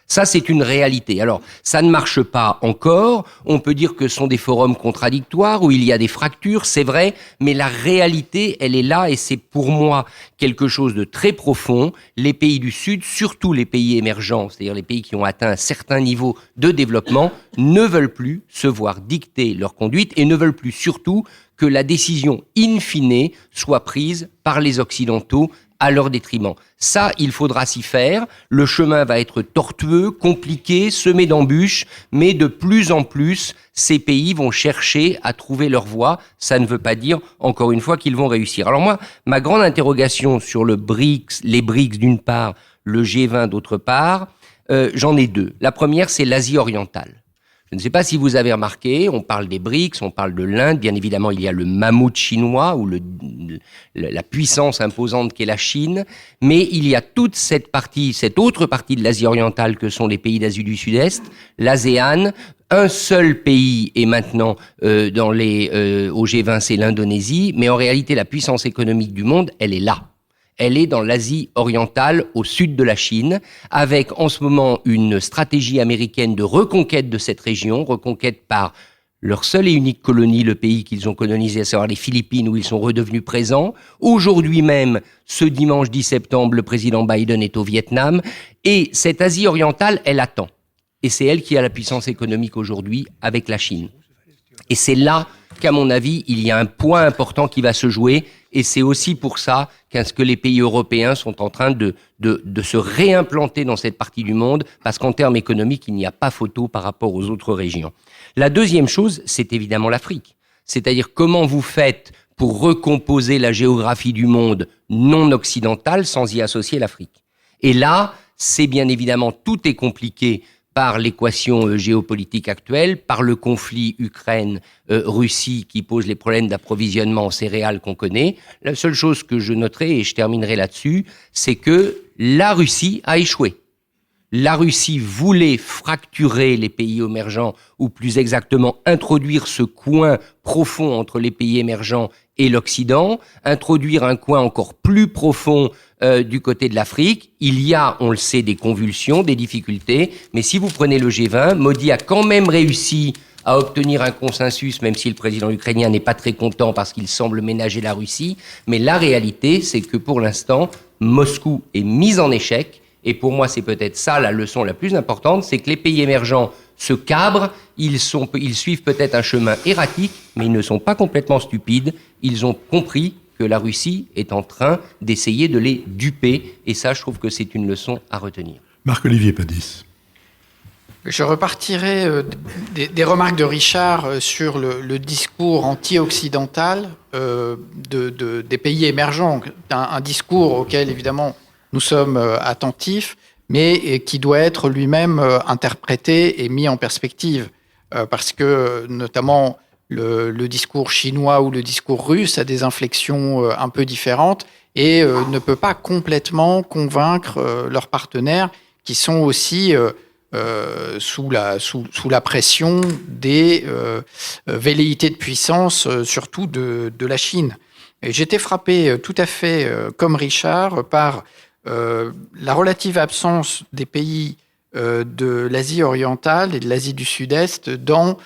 Ça, c'est une réalité. Alors, ça ne marche pas encore. On peut dire que ce sont des forums contradictoires où il y a des fractures, c'est vrai, mais la réalité, elle est là et c'est pour moi quelque chose de très profond. Les pays du Sud, surtout les pays émergents, c'est-à-dire les pays qui ont atteint un certain niveau de développement, ne veulent plus se voir dicter leur conduite et ne veulent plus surtout que la décision in fine soit prise par les Occidentaux à leur détriment. Ça, il faudra s'y faire. Le chemin va être tortueux, compliqué, semé d'embûches, mais de plus en plus, ces pays vont chercher à trouver leur voie. Ça ne veut pas dire, encore une fois, qu'ils vont réussir. Alors moi, ma grande interrogation sur les BRICS d'une part, le G20 d'autre part, j'en ai deux. La première, c'est l'Asie orientale. Je ne sais pas si vous avez remarqué, on parle des BRICS, on parle de l'Inde, bien évidemment il y a le mammouth chinois ou la puissance imposante qu'est la Chine, mais il y a toute cette autre partie de l'Asie orientale que sont les pays d'Asie du Sud-Est, l'ASEAN. Un seul pays est maintenant au G20, c'est l'Indonésie, mais en réalité la puissance économique du monde, elle est là. Elle est dans l'Asie orientale, au sud de la Chine, avec en ce moment une stratégie américaine de reconquête de cette région, reconquête par leur seule et unique colonie, le pays qu'ils ont colonisé, à savoir les Philippines, où ils sont redevenus présents. Aujourd'hui même, ce dimanche 10 septembre, le président Biden est au Vietnam. Et cette Asie orientale, elle attend. Et c'est elle qui a la puissance économique aujourd'hui avec la Chine. Et c'est là qu'à mon avis, il y a un point important qui va se jouer. Et c'est aussi pour ça que les pays européens sont en train de se réimplanter dans cette partie du monde, parce qu'en termes économiques, il n'y a pas photo par rapport aux autres régions. La deuxième chose, c'est évidemment l'Afrique. C'est-à-dire comment vous faites pour recomposer la géographie du monde non occidental sans y associer l'Afrique. Et là, c'est bien évidemment, tout est compliqué par l'équation géopolitique actuelle, par le conflit Ukraine-Russie qui pose les problèmes d'approvisionnement en céréales qu'on connaît. La seule chose que je noterai, et je terminerai là-dessus, c'est que la Russie a échoué. La Russie voulait fracturer les pays émergents, ou plus exactement introduire ce coin profond entre les pays émergents et l'Occident, introduire un coin encore plus profond du côté de l'Afrique. Il y a, on le sait, des convulsions, des difficultés, mais si vous prenez le G20, Modi a quand même réussi à obtenir un consensus, même si le président ukrainien n'est pas très content parce qu'il semble ménager la Russie. Mais la réalité, c'est que pour l'instant, Moscou est mis en échec. Et pour moi, c'est peut-être ça la leçon la plus importante, c'est que les pays émergents se cabrent, ils suivent peut-être un chemin erratique, mais ils ne sont pas complètement stupides. Ils ont compris que la Russie est en train d'essayer de les duper. Et ça, je trouve que c'est une leçon à retenir.
Marc-Olivier Padis.
Je repartirai des remarques de Richard sur le discours anti-occidental des pays émergents. Un discours auquel, évidemment, nous sommes attentifs, mais qui doit être lui-même interprété et mis en perspective. Parce que, notamment, le discours chinois ou le discours russe a des inflexions un peu différentes et ne peut pas complètement convaincre leurs partenaires qui sont aussi sous la pression des velléités de puissance, surtout de la Chine. Et j'étais frappé tout à fait, comme Richard, par la relative absence des pays de l'Asie orientale et de l'Asie du Sud-Est dans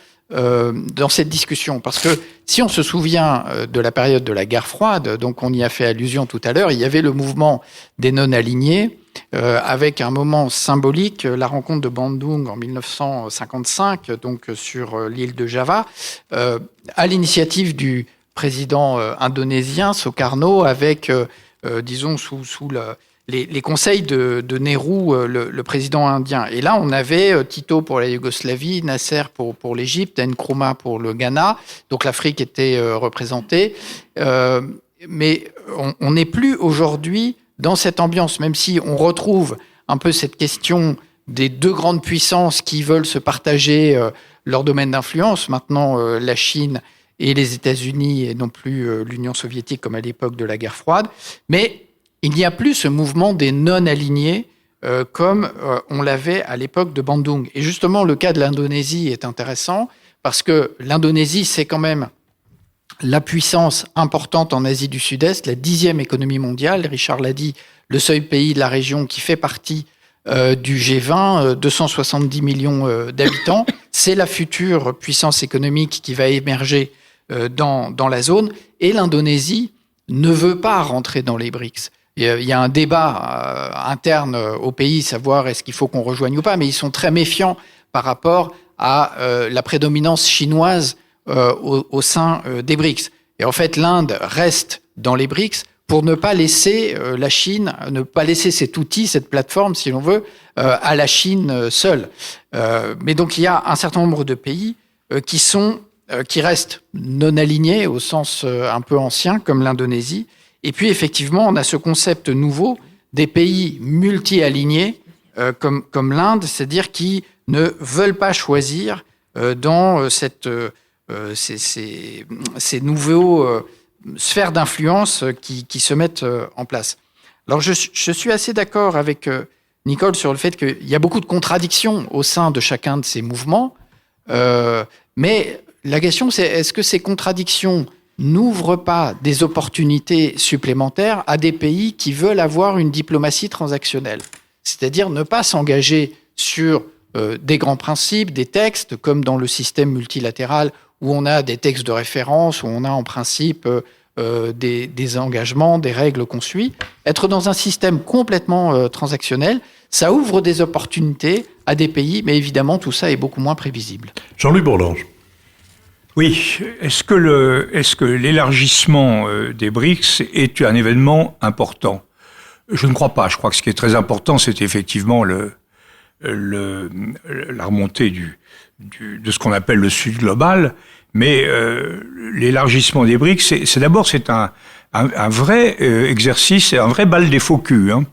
cette discussion. Parce que si on se souvient de la période de la guerre froide, donc on y a fait allusion tout à l'heure, il y avait le mouvement des non-alignés, avec un moment symbolique, la rencontre de Bandung en 1955, donc sur l'île de Java, à l'initiative du président indonésien Sukarno, avec, disons, sous les conseils de Nehru, le président indien. Et là, on avait Tito pour la Yougoslavie, Nasser pour l'Égypte, Nkrumah pour le Ghana. Donc l'Afrique était représentée. Mais on n'est plus aujourd'hui dans cette ambiance, même si on retrouve un peu cette question des deux grandes puissances qui veulent se partager leur domaine d'influence. Maintenant, la Chine et les États-Unis, et non plus l'Union soviétique comme à l'époque de la guerre froide. Mais il n'y a plus ce mouvement des non-alignés comme on l'avait à l'époque de Bandung. Et justement, le cas de l'Indonésie est intéressant parce que l'Indonésie, c'est quand même la puissance importante en Asie du Sud-Est, la 10e économie mondiale. Richard l'a dit, le seul pays de la région qui fait partie du G20, 270 millions d'habitants. C'est la future puissance économique qui va émerger dans la zone. Et l'Indonésie ne veut pas rentrer dans les BRICS. Il y a un débat interne au pays, savoir est-ce qu'il faut qu'on rejoigne ou pas, mais ils sont très méfiants par rapport à la prédominance chinoise au sein des BRICS. Et en fait, l'Inde reste dans les BRICS pour ne pas laisser la Chine, ne pas laisser cet outil, cette plateforme, si l'on veut, à la Chine seule. Mais donc, il y a un certain nombre de pays qui restent non alignés au sens un peu ancien, comme l'Indonésie. Et puis, effectivement, on a ce concept nouveau des pays multi-alignés, comme l'Inde, c'est-à-dire qui ne veulent pas choisir dans ces nouveaux sphères d'influence qui se mettent en place. Alors, je suis assez d'accord avec Nicole sur le fait qu'il y a beaucoup de contradictions au sein de chacun de ces mouvements, mais la question, c'est est-ce que ces contradictions n'ouvrent pas des opportunités supplémentaires à des pays qui veulent avoir une diplomatie transactionnelle, c'est-à-dire ne pas s'engager sur des grands principes, des textes, comme dans le système multilatéral, où on a des textes de référence, où on a en principe des engagements, des règles qu'on suit. Être dans un système complètement transactionnel, ça ouvre des opportunités à des pays, mais évidemment, tout ça est beaucoup moins prévisible.
Jean-Louis Bourlange.
Oui, est-ce que l'élargissement des BRICS est un événement important ? Je ne crois pas. Je crois que ce qui est très important, c'est effectivement la remontée de ce qu'on appelle le Sud global. Mais l'élargissement des BRICS, c'est un vrai exercice, c'est un vrai bal des faux culs, hein.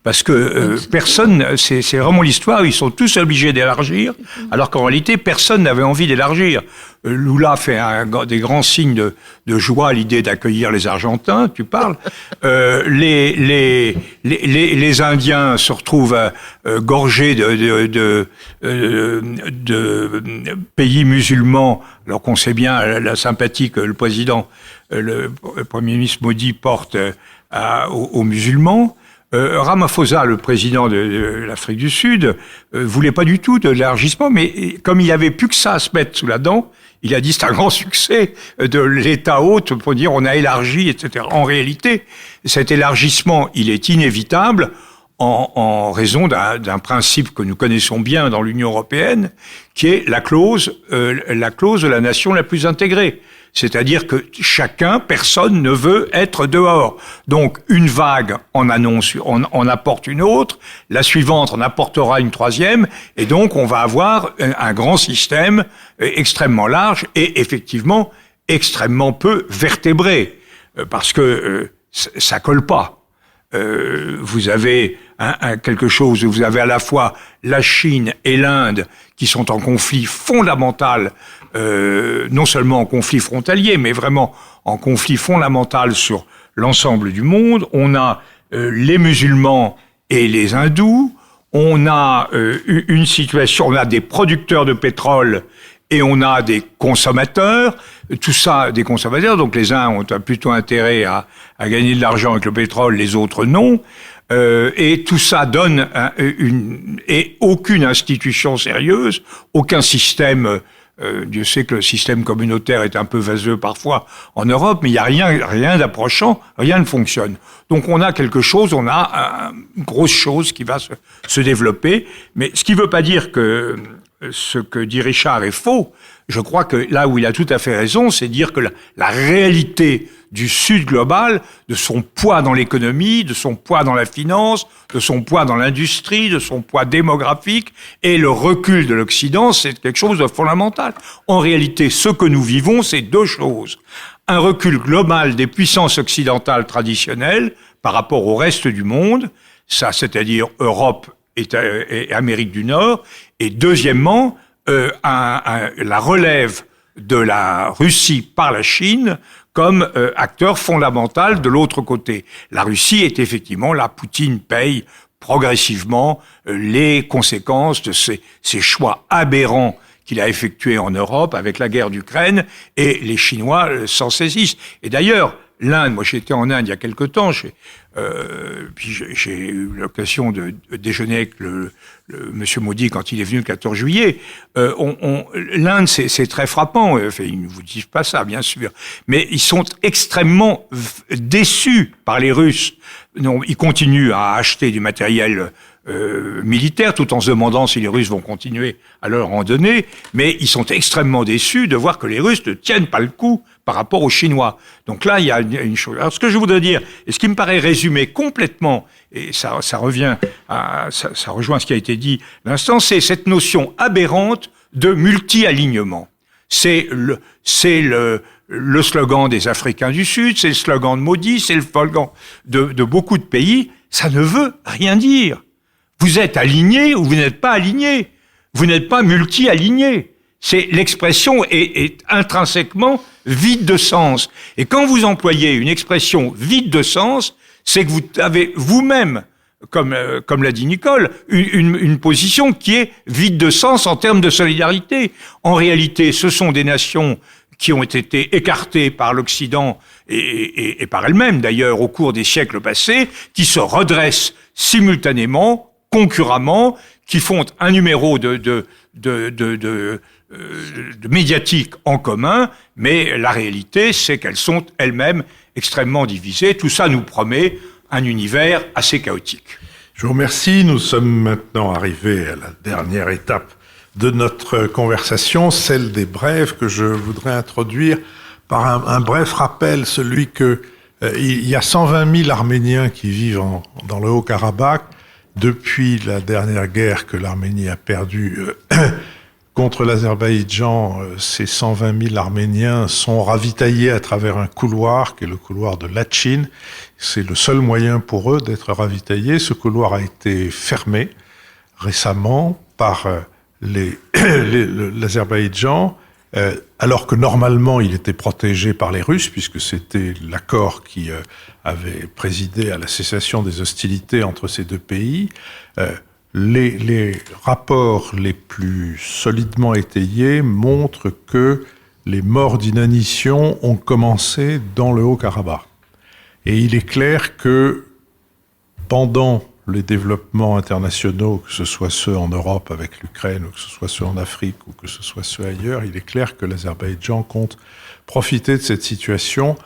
Parce que personne, c'est vraiment l'histoire, ils sont tous obligés d'élargir, alors qu'en réalité, personne n'avait envie d'élargir. Lula fait des grands signes de joie à l'idée d'accueillir les Argentins, tu parles. Les Indiens se retrouvent gorgés de pays musulmans, alors qu'on sait bien la sympathie que le président, le Premier ministre Modi porte aux musulmans. Ramaphosa, le président de l'Afrique du Sud, voulait pas du tout de l'élargissement, mais comme il avait plus que ça à se mettre sous la dent, il a dit c'est un grand succès de l'État hôte pour dire on a élargi, etc. En réalité, cet élargissement, il est inévitable en raison d'un principe que nous connaissons bien dans l'Union européenne, qui est la clause de la nation la plus intégrée. C'est-à-dire que personne ne veut être dehors. Donc, une vague en apporte une autre, la suivante en apportera une troisième, et donc on va avoir un grand système extrêmement large et effectivement extrêmement peu vertébré, parce que ça colle pas. Vous avez quelque chose où vous avez à la fois la Chine et l'Inde qui sont en conflit fondamental, non seulement en conflit frontalier, mais vraiment en conflit fondamental sur l'ensemble du monde. On a les musulmans et les hindous, on a une situation, on a des producteurs de pétrole et on a des consommateurs, tout ça, des consommateurs, donc les uns ont plutôt intérêt à gagner de l'argent avec le pétrole, les autres non, et tout ça donne et aucune institution sérieuse, aucun système, Dieu sait que le système communautaire est un peu vaseux parfois en Europe, mais il n'y a rien d'approchant, rien ne fonctionne. Donc on a quelque chose, on a une grosse chose qui va se développer, mais ce qui ne veut pas dire que ce que dit Richard est faux. Je crois que là où il a tout à fait raison, c'est dire que la réalité du Sud global, de son poids dans l'économie, de son poids dans la finance, de son poids dans l'industrie, de son poids démographique, et le recul de l'Occident, c'est quelque chose de fondamental. En réalité, ce que nous vivons, c'est deux choses. Un recul global des puissances occidentales traditionnelles par rapport au reste du monde, ça, c'est-à-dire Europe et Amérique du Nord, et deuxièmement, la relève de la Russie par la Chine comme acteur fondamental de l'autre côté. La Russie est effectivement, là, Poutine paye progressivement les conséquences de ces choix aberrants qu'il a effectués en Europe avec la guerre d'Ukraine, et les Chinois s'en saisissent. Et d'ailleurs, l'Inde, moi j'étais en Inde il y a quelque temps, puis j'ai eu l'occasion de déjeuner avec le monsieur Modi quand il est venu le 14 juillet. L'Inde, c'est très frappant. Enfin, ils ne vous disent pas ça, bien sûr. Mais ils sont extrêmement déçus par les Russes. Non, ils continuent à acheter du matériel militaire, tout en se demandant si les Russes vont continuer à leur en donner, mais ils sont extrêmement déçus de voir que les Russes ne tiennent pas le coup par rapport aux Chinois. Donc là, il y a une chose. Alors, ce que je voudrais dire, et ce qui me paraît résumer complètement, et ça rejoint ce qui a été dit l'instant, c'est cette notion aberrante de multi-alignement. C'est le slogan des Africains du Sud, c'est le slogan de Modi, c'est le slogan de beaucoup de pays. Ça ne veut rien dire. Vous êtes aligné ou vous n'êtes pas aligné. Vous n'êtes pas multi-aligné. L'expression est intrinsèquement vide de sens. Et quand vous employez une expression vide de sens, c'est que vous avez vous-même, comme l'a dit Nicole, une position qui est vide de sens en termes de solidarité. En réalité, ce sont des nations qui ont été écartées par l'Occident et par elles-mêmes d'ailleurs au cours des siècles passés, qui se redressent simultanément, concurremment, qui font un numéro de médiatique en commun, mais la réalité, c'est qu'elles sont elles-mêmes extrêmement divisées. Tout ça nous promet un univers assez chaotique.
Je vous remercie. Nous sommes maintenant arrivés à la dernière étape de notre conversation, celle des brèves, que je voudrais introduire par un bref rappel, celui que il y a 120 000 Arméniens qui vivent dans le Haut-Karabakh. Depuis la dernière guerre que l'Arménie a perdue contre l'Azerbaïdjan, ces 120 000 Arméniens sont ravitaillés à travers un couloir, qui est le couloir de Latchin. C'est le seul moyen pour eux d'être ravitaillés. Ce couloir a été fermé récemment par l'Azerbaïdjan, alors que normalement il était protégé par les Russes, puisque c'était l'accord qui avait présidé à la cessation des hostilités entre ces deux pays. Les rapports les plus solidement étayés montrent que les morts d'inanition ont commencé dans le Haut-Karabakh. Et il est clair que pendant les développements internationaux, que ce soit ceux en Europe avec l'Ukraine, ou que ce soit ceux en Afrique, ou que ce soit ceux ailleurs, il est clair que l'Azerbaïdjan compte profiter de cette situation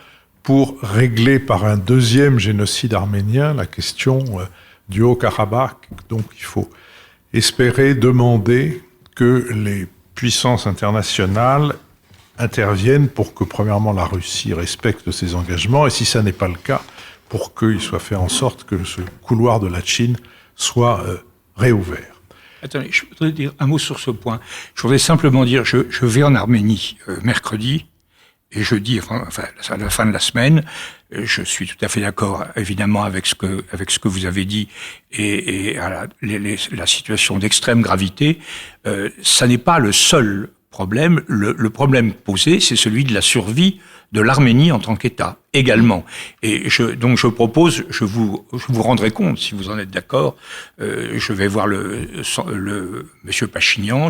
pour régler par un deuxième génocide arménien la question du Haut-Karabakh. Donc il faut espérer, demander que les puissances internationales interviennent pour que, premièrement, la Russie respecte ses engagements, et si ça n'est pas le cas, pour qu'il soit fait en sorte que ce couloir de la Chine soit réouvert.
Attendez, je voudrais dire un mot sur ce point. Je voudrais simplement dire, je vais en Arménie mercredi et jeudi, enfin à la fin de la semaine. Je suis tout à fait d'accord, évidemment, avec ce que vous avez dit et à la situation d'extrême gravité. Ça n'est pas le seul problème. Le problème posé, c'est celui de la survie de l'Arménie en tant qu'État également. Et donc je propose, je vous rendrai compte, si vous en êtes d'accord, je vais voir le monsieur Pachinian,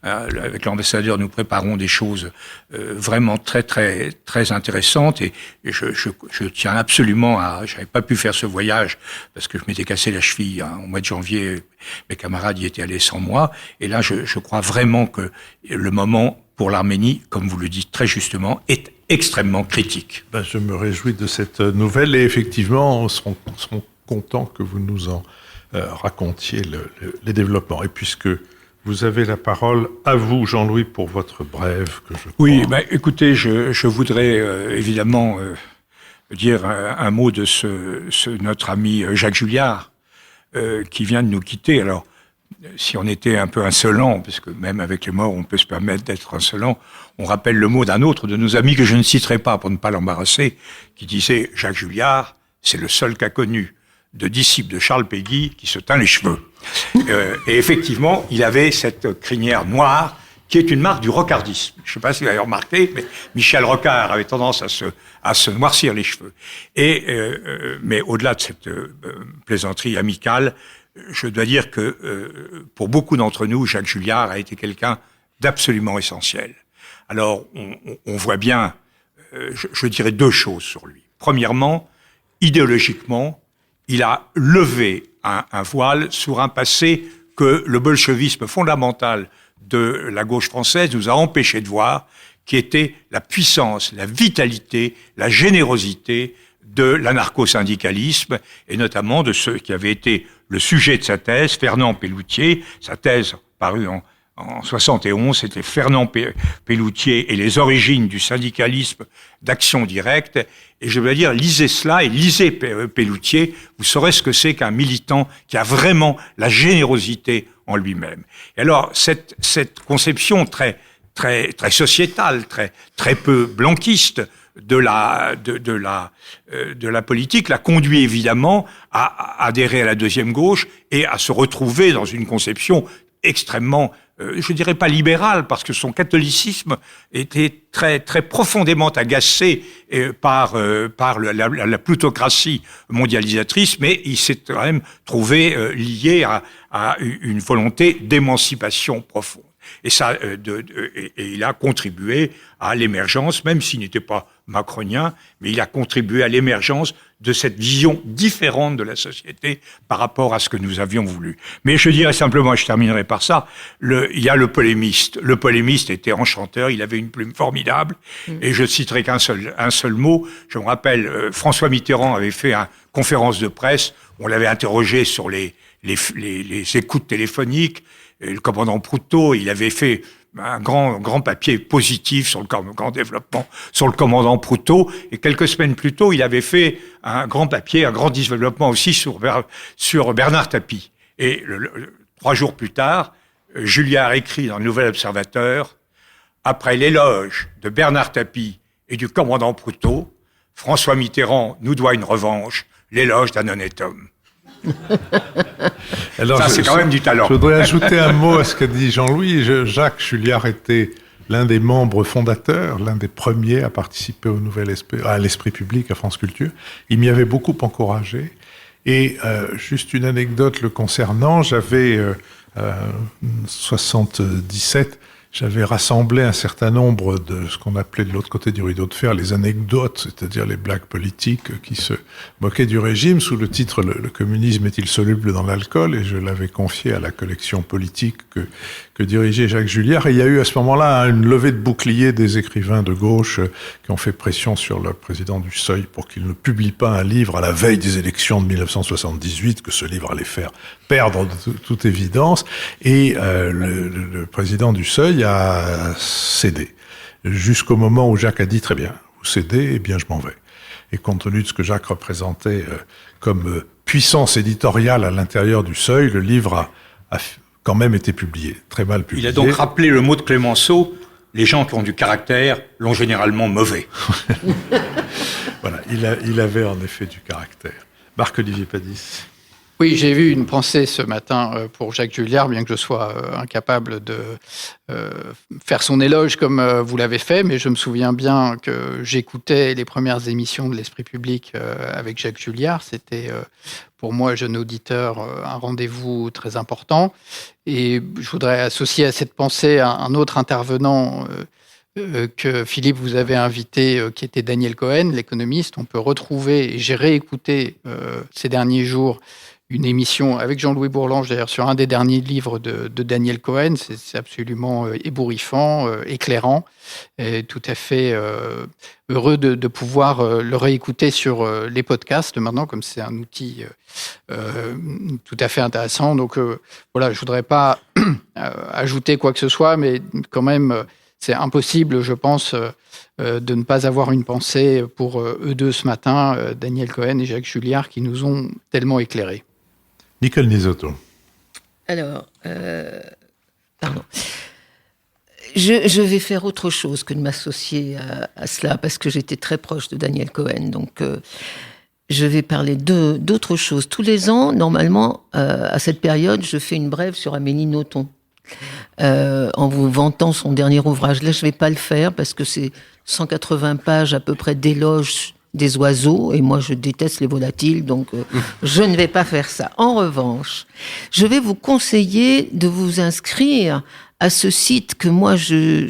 avec l'ambassadeur, nous préparons des choses vraiment très très très intéressantes, et je tiens absolument à, j'avais pas pu faire ce voyage parce que je m'étais cassé la cheville au mois de janvier, mes camarades y étaient allés sans moi, et là je crois vraiment que le moment pour l'Arménie, comme vous le dites très justement, est extrêmement critique.
Je me réjouis de cette nouvelle, et effectivement, on seront contents que vous nous en racontiez les développements. Et puisque vous avez la parole, à vous, Jean-Louis, pour votre brève que je crois.
Oui, écoutez, je voudrais évidemment dire un mot de notre ami Jacques Julliard, qui vient de nous quitter. Alors, si on était un peu insolent, parce que même avec les morts, on peut se permettre d'être insolent, on rappelle le mot d'un autre de nos amis que je ne citerai pas pour ne pas l'embarrasser, qui disait « Jacques Julliard, c'est le seul qu'a connu de disciple de Charles Péguy qui se teint les cheveux ». Et effectivement, il avait cette crinière noire qui est une marque du rocardisme. Je ne sais pas si vous avez remarqué, mais Michel Rocard avait tendance à se noircir les cheveux. Mais au-delà de cette plaisanterie amicale, je dois dire que pour beaucoup d'entre nous, Jacques Julliard a été quelqu'un d'absolument essentiel. Alors, on voit bien, je dirais deux choses sur lui. Premièrement, idéologiquement, il a levé un voile sur un passé que le bolchevisme fondamental de la gauche française nous a empêché de voir, qui était la puissance, la vitalité, la générosité de l'anarcho-syndicalisme, et notamment de ce qui avait été le sujet de sa thèse, Fernand Pelloutier. Sa thèse, parue en 71, c'était Fernand Pelloutier et les origines du syndicalisme d'action directe. Et je veux dire, lisez cela et lisez Pelloutier, vous saurez ce que c'est qu'un militant qui a vraiment la générosité en lui-même. Et alors, cette conception très sociétale, très peu blanquiste de la politique l'a conduit évidemment à adhérer à la deuxième gauche et à se retrouver dans une conception extrêmement, je dirais pas libérale, parce que son catholicisme était très très profondément agacé par la plutocratie mondialisatrice, mais il s'est quand même trouvé lié à une volonté d'émancipation profonde. Et ça, et il a contribué à l'émergence, même s'il n'était pas macronien, mais il a contribué à l'émergence de cette vision différente de la société par rapport à ce que nous avions voulu. Mais je dirais simplement, et je terminerai par ça, il y a le polémiste. Le polémiste était enchanteur, il avait une plume formidable, et je citerai qu'un seul mot. Je me rappelle, François Mitterrand avait fait une conférence de presse, on l'avait interrogé sur les écoutes téléphoniques, et le commandant Proutot, il avait fait un grand papier positif sur le grand développement sur le commandant Proutot, et quelques semaines plus tôt, il avait fait un grand papier, un grand développement aussi sur Bernard Tapie. Et 3 jours plus tard, Julliard écrit dans le Nouvel Observateur, après l'éloge de Bernard Tapie et du commandant Proutot, François Mitterrand nous doit une revanche, l'éloge d'un honnête homme.
Alors,
ça, c'est quand même du talent.
Je voudrais ajouter un mot à ce qu'a dit Jean-Louis. Jacques Julliard était l'un des membres fondateurs, l'un des premiers à participer à l'Esprit public, à France Culture. Il m'y avait beaucoup encouragé. Et juste une anecdote le concernant, j'avais 77, j'avais rassemblé un certain nombre de ce qu'on appelait de l'autre côté du rideau de fer les anecdotes, c'est-à-dire les blagues politiques qui se moquaient du régime, sous le titre « Le communisme est-il soluble dans l'alcool ?» et je l'avais confié à la collection politique que dirigeait Jacques Julliard. Et il y a eu à ce moment-là une levée de bouclier des écrivains de gauche qui ont fait pression sur le président du Seuil pour qu'il ne publie pas un livre à la veille des élections de 1978, que ce livre allait faire perdre de toute évidence. Et le président du Seuil a cédé, jusqu'au moment où Jacques a dit « Très bien, vous cédez, eh bien je m'en vais ». Et compte tenu de ce que Jacques représentait comme puissance éditoriale à l'intérieur du Seuil, le livre a quand même été publié, très mal publié.
Il a donc rappelé le mot de Clémenceau, les gens qui ont du caractère l'ont généralement mauvais.
Voilà, il avait en effet du caractère. Marc-Olivier Padis.
Oui, j'ai eu une pensée ce matin pour Jacques Julliard, bien que je sois incapable de faire son éloge comme vous l'avez fait, mais je me souviens bien que j'écoutais les premières émissions de l'Esprit public avec Jacques Julliard. C'était pour moi, jeune auditeur, un rendez-vous très important. Et je voudrais associer à cette pensée un autre intervenant que Philippe vous avez invité, qui était Daniel Cohen, l'économiste. On peut retrouver, et j'ai réécouté ces derniers jours, une émission avec Jean-Louis Bourlange, d'ailleurs, sur un des derniers livres de Daniel Cohen. C'est absolument ébouriffant, éclairant, et tout à fait heureux de pouvoir le réécouter sur les podcasts maintenant, comme c'est un outil tout à fait intéressant. Donc voilà, je voudrais pas ajouter quoi que ce soit, mais quand même, c'est impossible, je pense, de ne pas avoir une pensée pour eux deux ce matin, Daniel Cohen et Jacques Julliard, qui nous ont tellement éclairés.
Nicole Nisotto.
Alors, pardon. Je vais faire autre chose que de m'associer à cela, parce que j'étais très proche de Daniel Cohen. Donc, je vais parler d'autre chose. Tous les ans, normalement, à cette période, je fais une brève sur Amélie Nothomb, en vous vantant son dernier ouvrage. Là, je ne vais pas le faire, parce que c'est 180 pages à peu près d'éloges des oiseaux, et moi je déteste les volatiles, donc je ne vais pas faire ça. En revanche, je vais vous conseiller de vous inscrire à ce site que moi je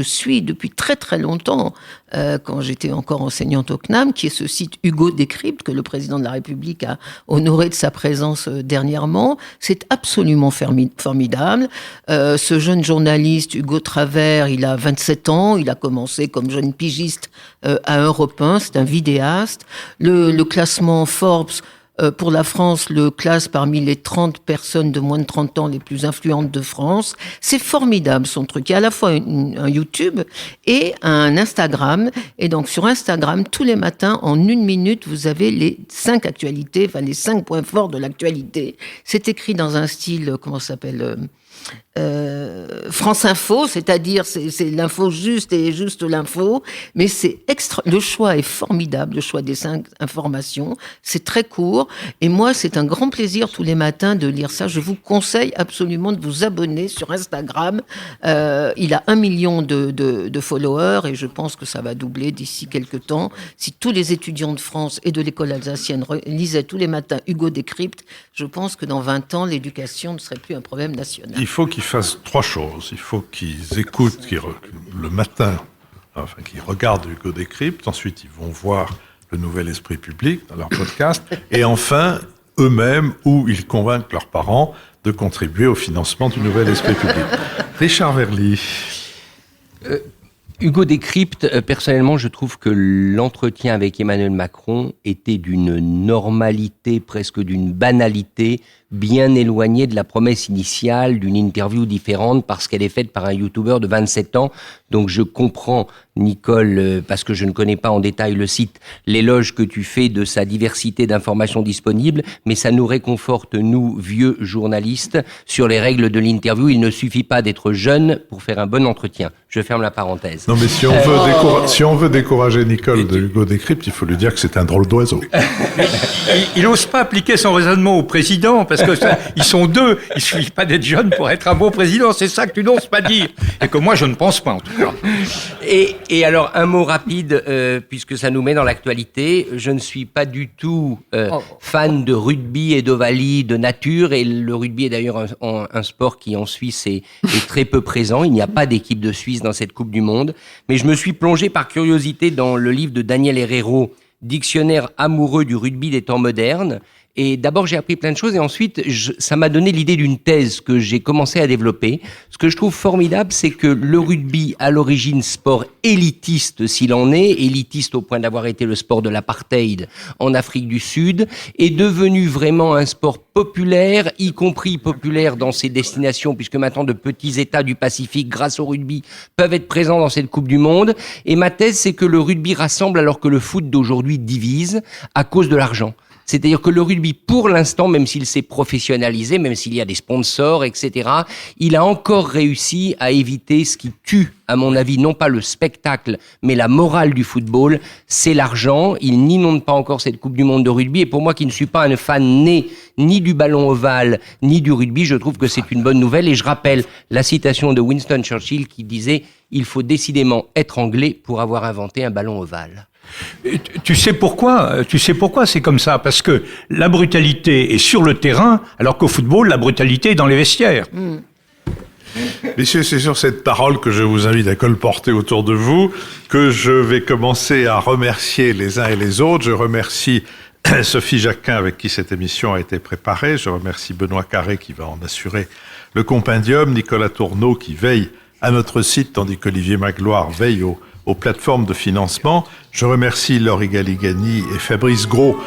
suis depuis très très longtemps, quand j'étais encore enseignante au CNAM, qui est ce site Hugo Décrypte, que le président de la République a honoré de sa présence dernièrement. C'est absolument formidable. Ce jeune journaliste, Hugo Travers, il a 27 ans, il a commencé comme jeune pigiste à Europe 1, c'est un vidéaste. Le classement Forbes pour la France le classe parmi les 30 personnes de moins de 30 ans les plus influentes de France. C'est formidable son truc. Il y a à la fois un YouTube et un Instagram. Et donc sur Instagram, tous les matins, en 1 minute, vous avez les 5 actualités, enfin les 5 points forts de l'actualité. C'est écrit dans un style, comment ça s'appelle France Info, c'est-à-dire c'est l'info juste et juste l'info, mais c'est le choix est formidable, le choix des 5 informations, c'est très court, et moi c'est un grand plaisir tous les matins de lire ça. Je vous conseille absolument de vous abonner sur Instagram. Il a 1 million de followers, et je pense que ça va doubler d'ici quelques temps. Si tous les étudiants de France et de l'école alsacienne lisaient tous les matins Hugo Décrypte, je pense que dans 20 ans, l'éducation ne serait plus un problème national.
Il faut qu'ils fassent 3 choses. Il faut qu'ils écoutent le matin, enfin qu'ils regardent Hugo Décrypte. Ensuite, ils vont voir le Nouvel Esprit Public dans leur podcast. Et enfin, eux-mêmes, où ils convainquent leurs parents de contribuer au financement du Nouvel Esprit Public. Richard Verly.
Hugo Décrypte, personnellement, je trouve que l'entretien avec Emmanuel Macron était d'une normalité, presque d'une banalité, bien éloignée de la promesse initiale d'une interview différente parce qu'elle est faite par un youtubeur de 27 ans. Donc je comprends, Nicole, parce que je ne connais pas en détail le site, l'éloge que tu fais de sa diversité d'informations disponibles, mais ça nous réconforte, nous, vieux journalistes, sur les règles de l'interview. Il ne suffit pas d'être jeune pour faire un bon entretien. Je ferme la parenthèse.
Non, mais si on veut décourager Nicole de Hugo Décrypte, il faut lui dire que c'est un drôle d'oiseau.
Il n'ose pas appliquer son raisonnement au président, parce que ils sont 2. Il suffit pas d'être jeune pour être un bon président. C'est ça que tu n'oses pas dire. Et que moi, je ne pense pas, en tout cas.
Et alors, un mot rapide, puisque ça nous met dans l'actualité. Je ne suis pas du tout fan de rugby et d'ovalie de nature. Et le rugby est d'ailleurs un sport qui, en Suisse, est très peu présent. Il n'y a pas d'équipe de Suisse dans cette Coupe du Monde. Mais je me suis plongé par curiosité dans le livre de Daniel Herrero, Dictionnaire amoureux du rugby des temps modernes. Et d'abord, j'ai appris plein de choses, et ensuite, ça m'a donné l'idée d'une thèse que j'ai commencé à développer. Ce que je trouve formidable, c'est que le rugby, à l'origine sport élitiste s'il en est, élitiste au point d'avoir été le sport de l'apartheid en Afrique du Sud, est devenu vraiment un sport populaire, y compris populaire dans ses destinations, puisque maintenant de petits États du Pacifique, grâce au rugby, peuvent être présents dans cette Coupe du Monde. Et ma thèse, c'est que le rugby rassemble alors que le foot d'aujourd'hui divise à cause de l'argent. C'est-à-dire que le rugby, pour l'instant, même s'il s'est professionnalisé, même s'il y a des sponsors, etc., il a encore réussi à éviter ce qui tue, à mon avis, non pas le spectacle, mais la morale du football, c'est l'argent. Il n'inonde pas encore cette Coupe du Monde de rugby. Et pour moi, qui ne suis pas un fan né ni du ballon ovale, ni du rugby, je trouve que c'est une bonne nouvelle. Et je rappelle la citation de Winston Churchill qui disait « Il faut décidément être anglais pour avoir inventé un ballon ovale ».
Tu sais pourquoi c'est comme ça? Parce que la brutalité est sur le terrain, alors qu'au football, la brutalité est dans les vestiaires.
Messieurs, c'est sur cette parole que je vous invite à colporter autour de vous que je vais commencer à remercier les uns et les autres. Je remercie Sophie Jacquin avec qui cette émission a été préparée. Je remercie Benoît Carré qui va en assurer le compendium, Nicolas Tourneau qui veille à notre site, tandis qu'Olivier Magloire veille aux plateformes de financement. Je remercie Laurie Galigani et Fabrice Gros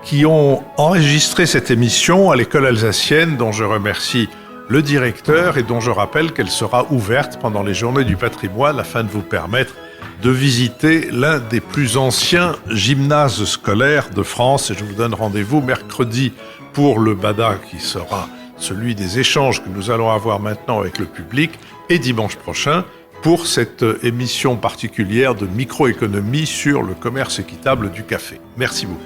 qui ont enregistré cette émission à l'école alsacienne, dont je remercie le directeur et dont je rappelle qu'elle sera ouverte pendant les Journées du patrimoine afin de vous permettre de visiter l'un des plus anciens gymnases scolaires de France. Et je vous donne rendez-vous mercredi pour le BADA qui sera celui des échanges que nous allons avoir maintenant avec le public et dimanche prochain pour cette émission particulière de microéconomie sur le commerce équitable du café. Merci beaucoup.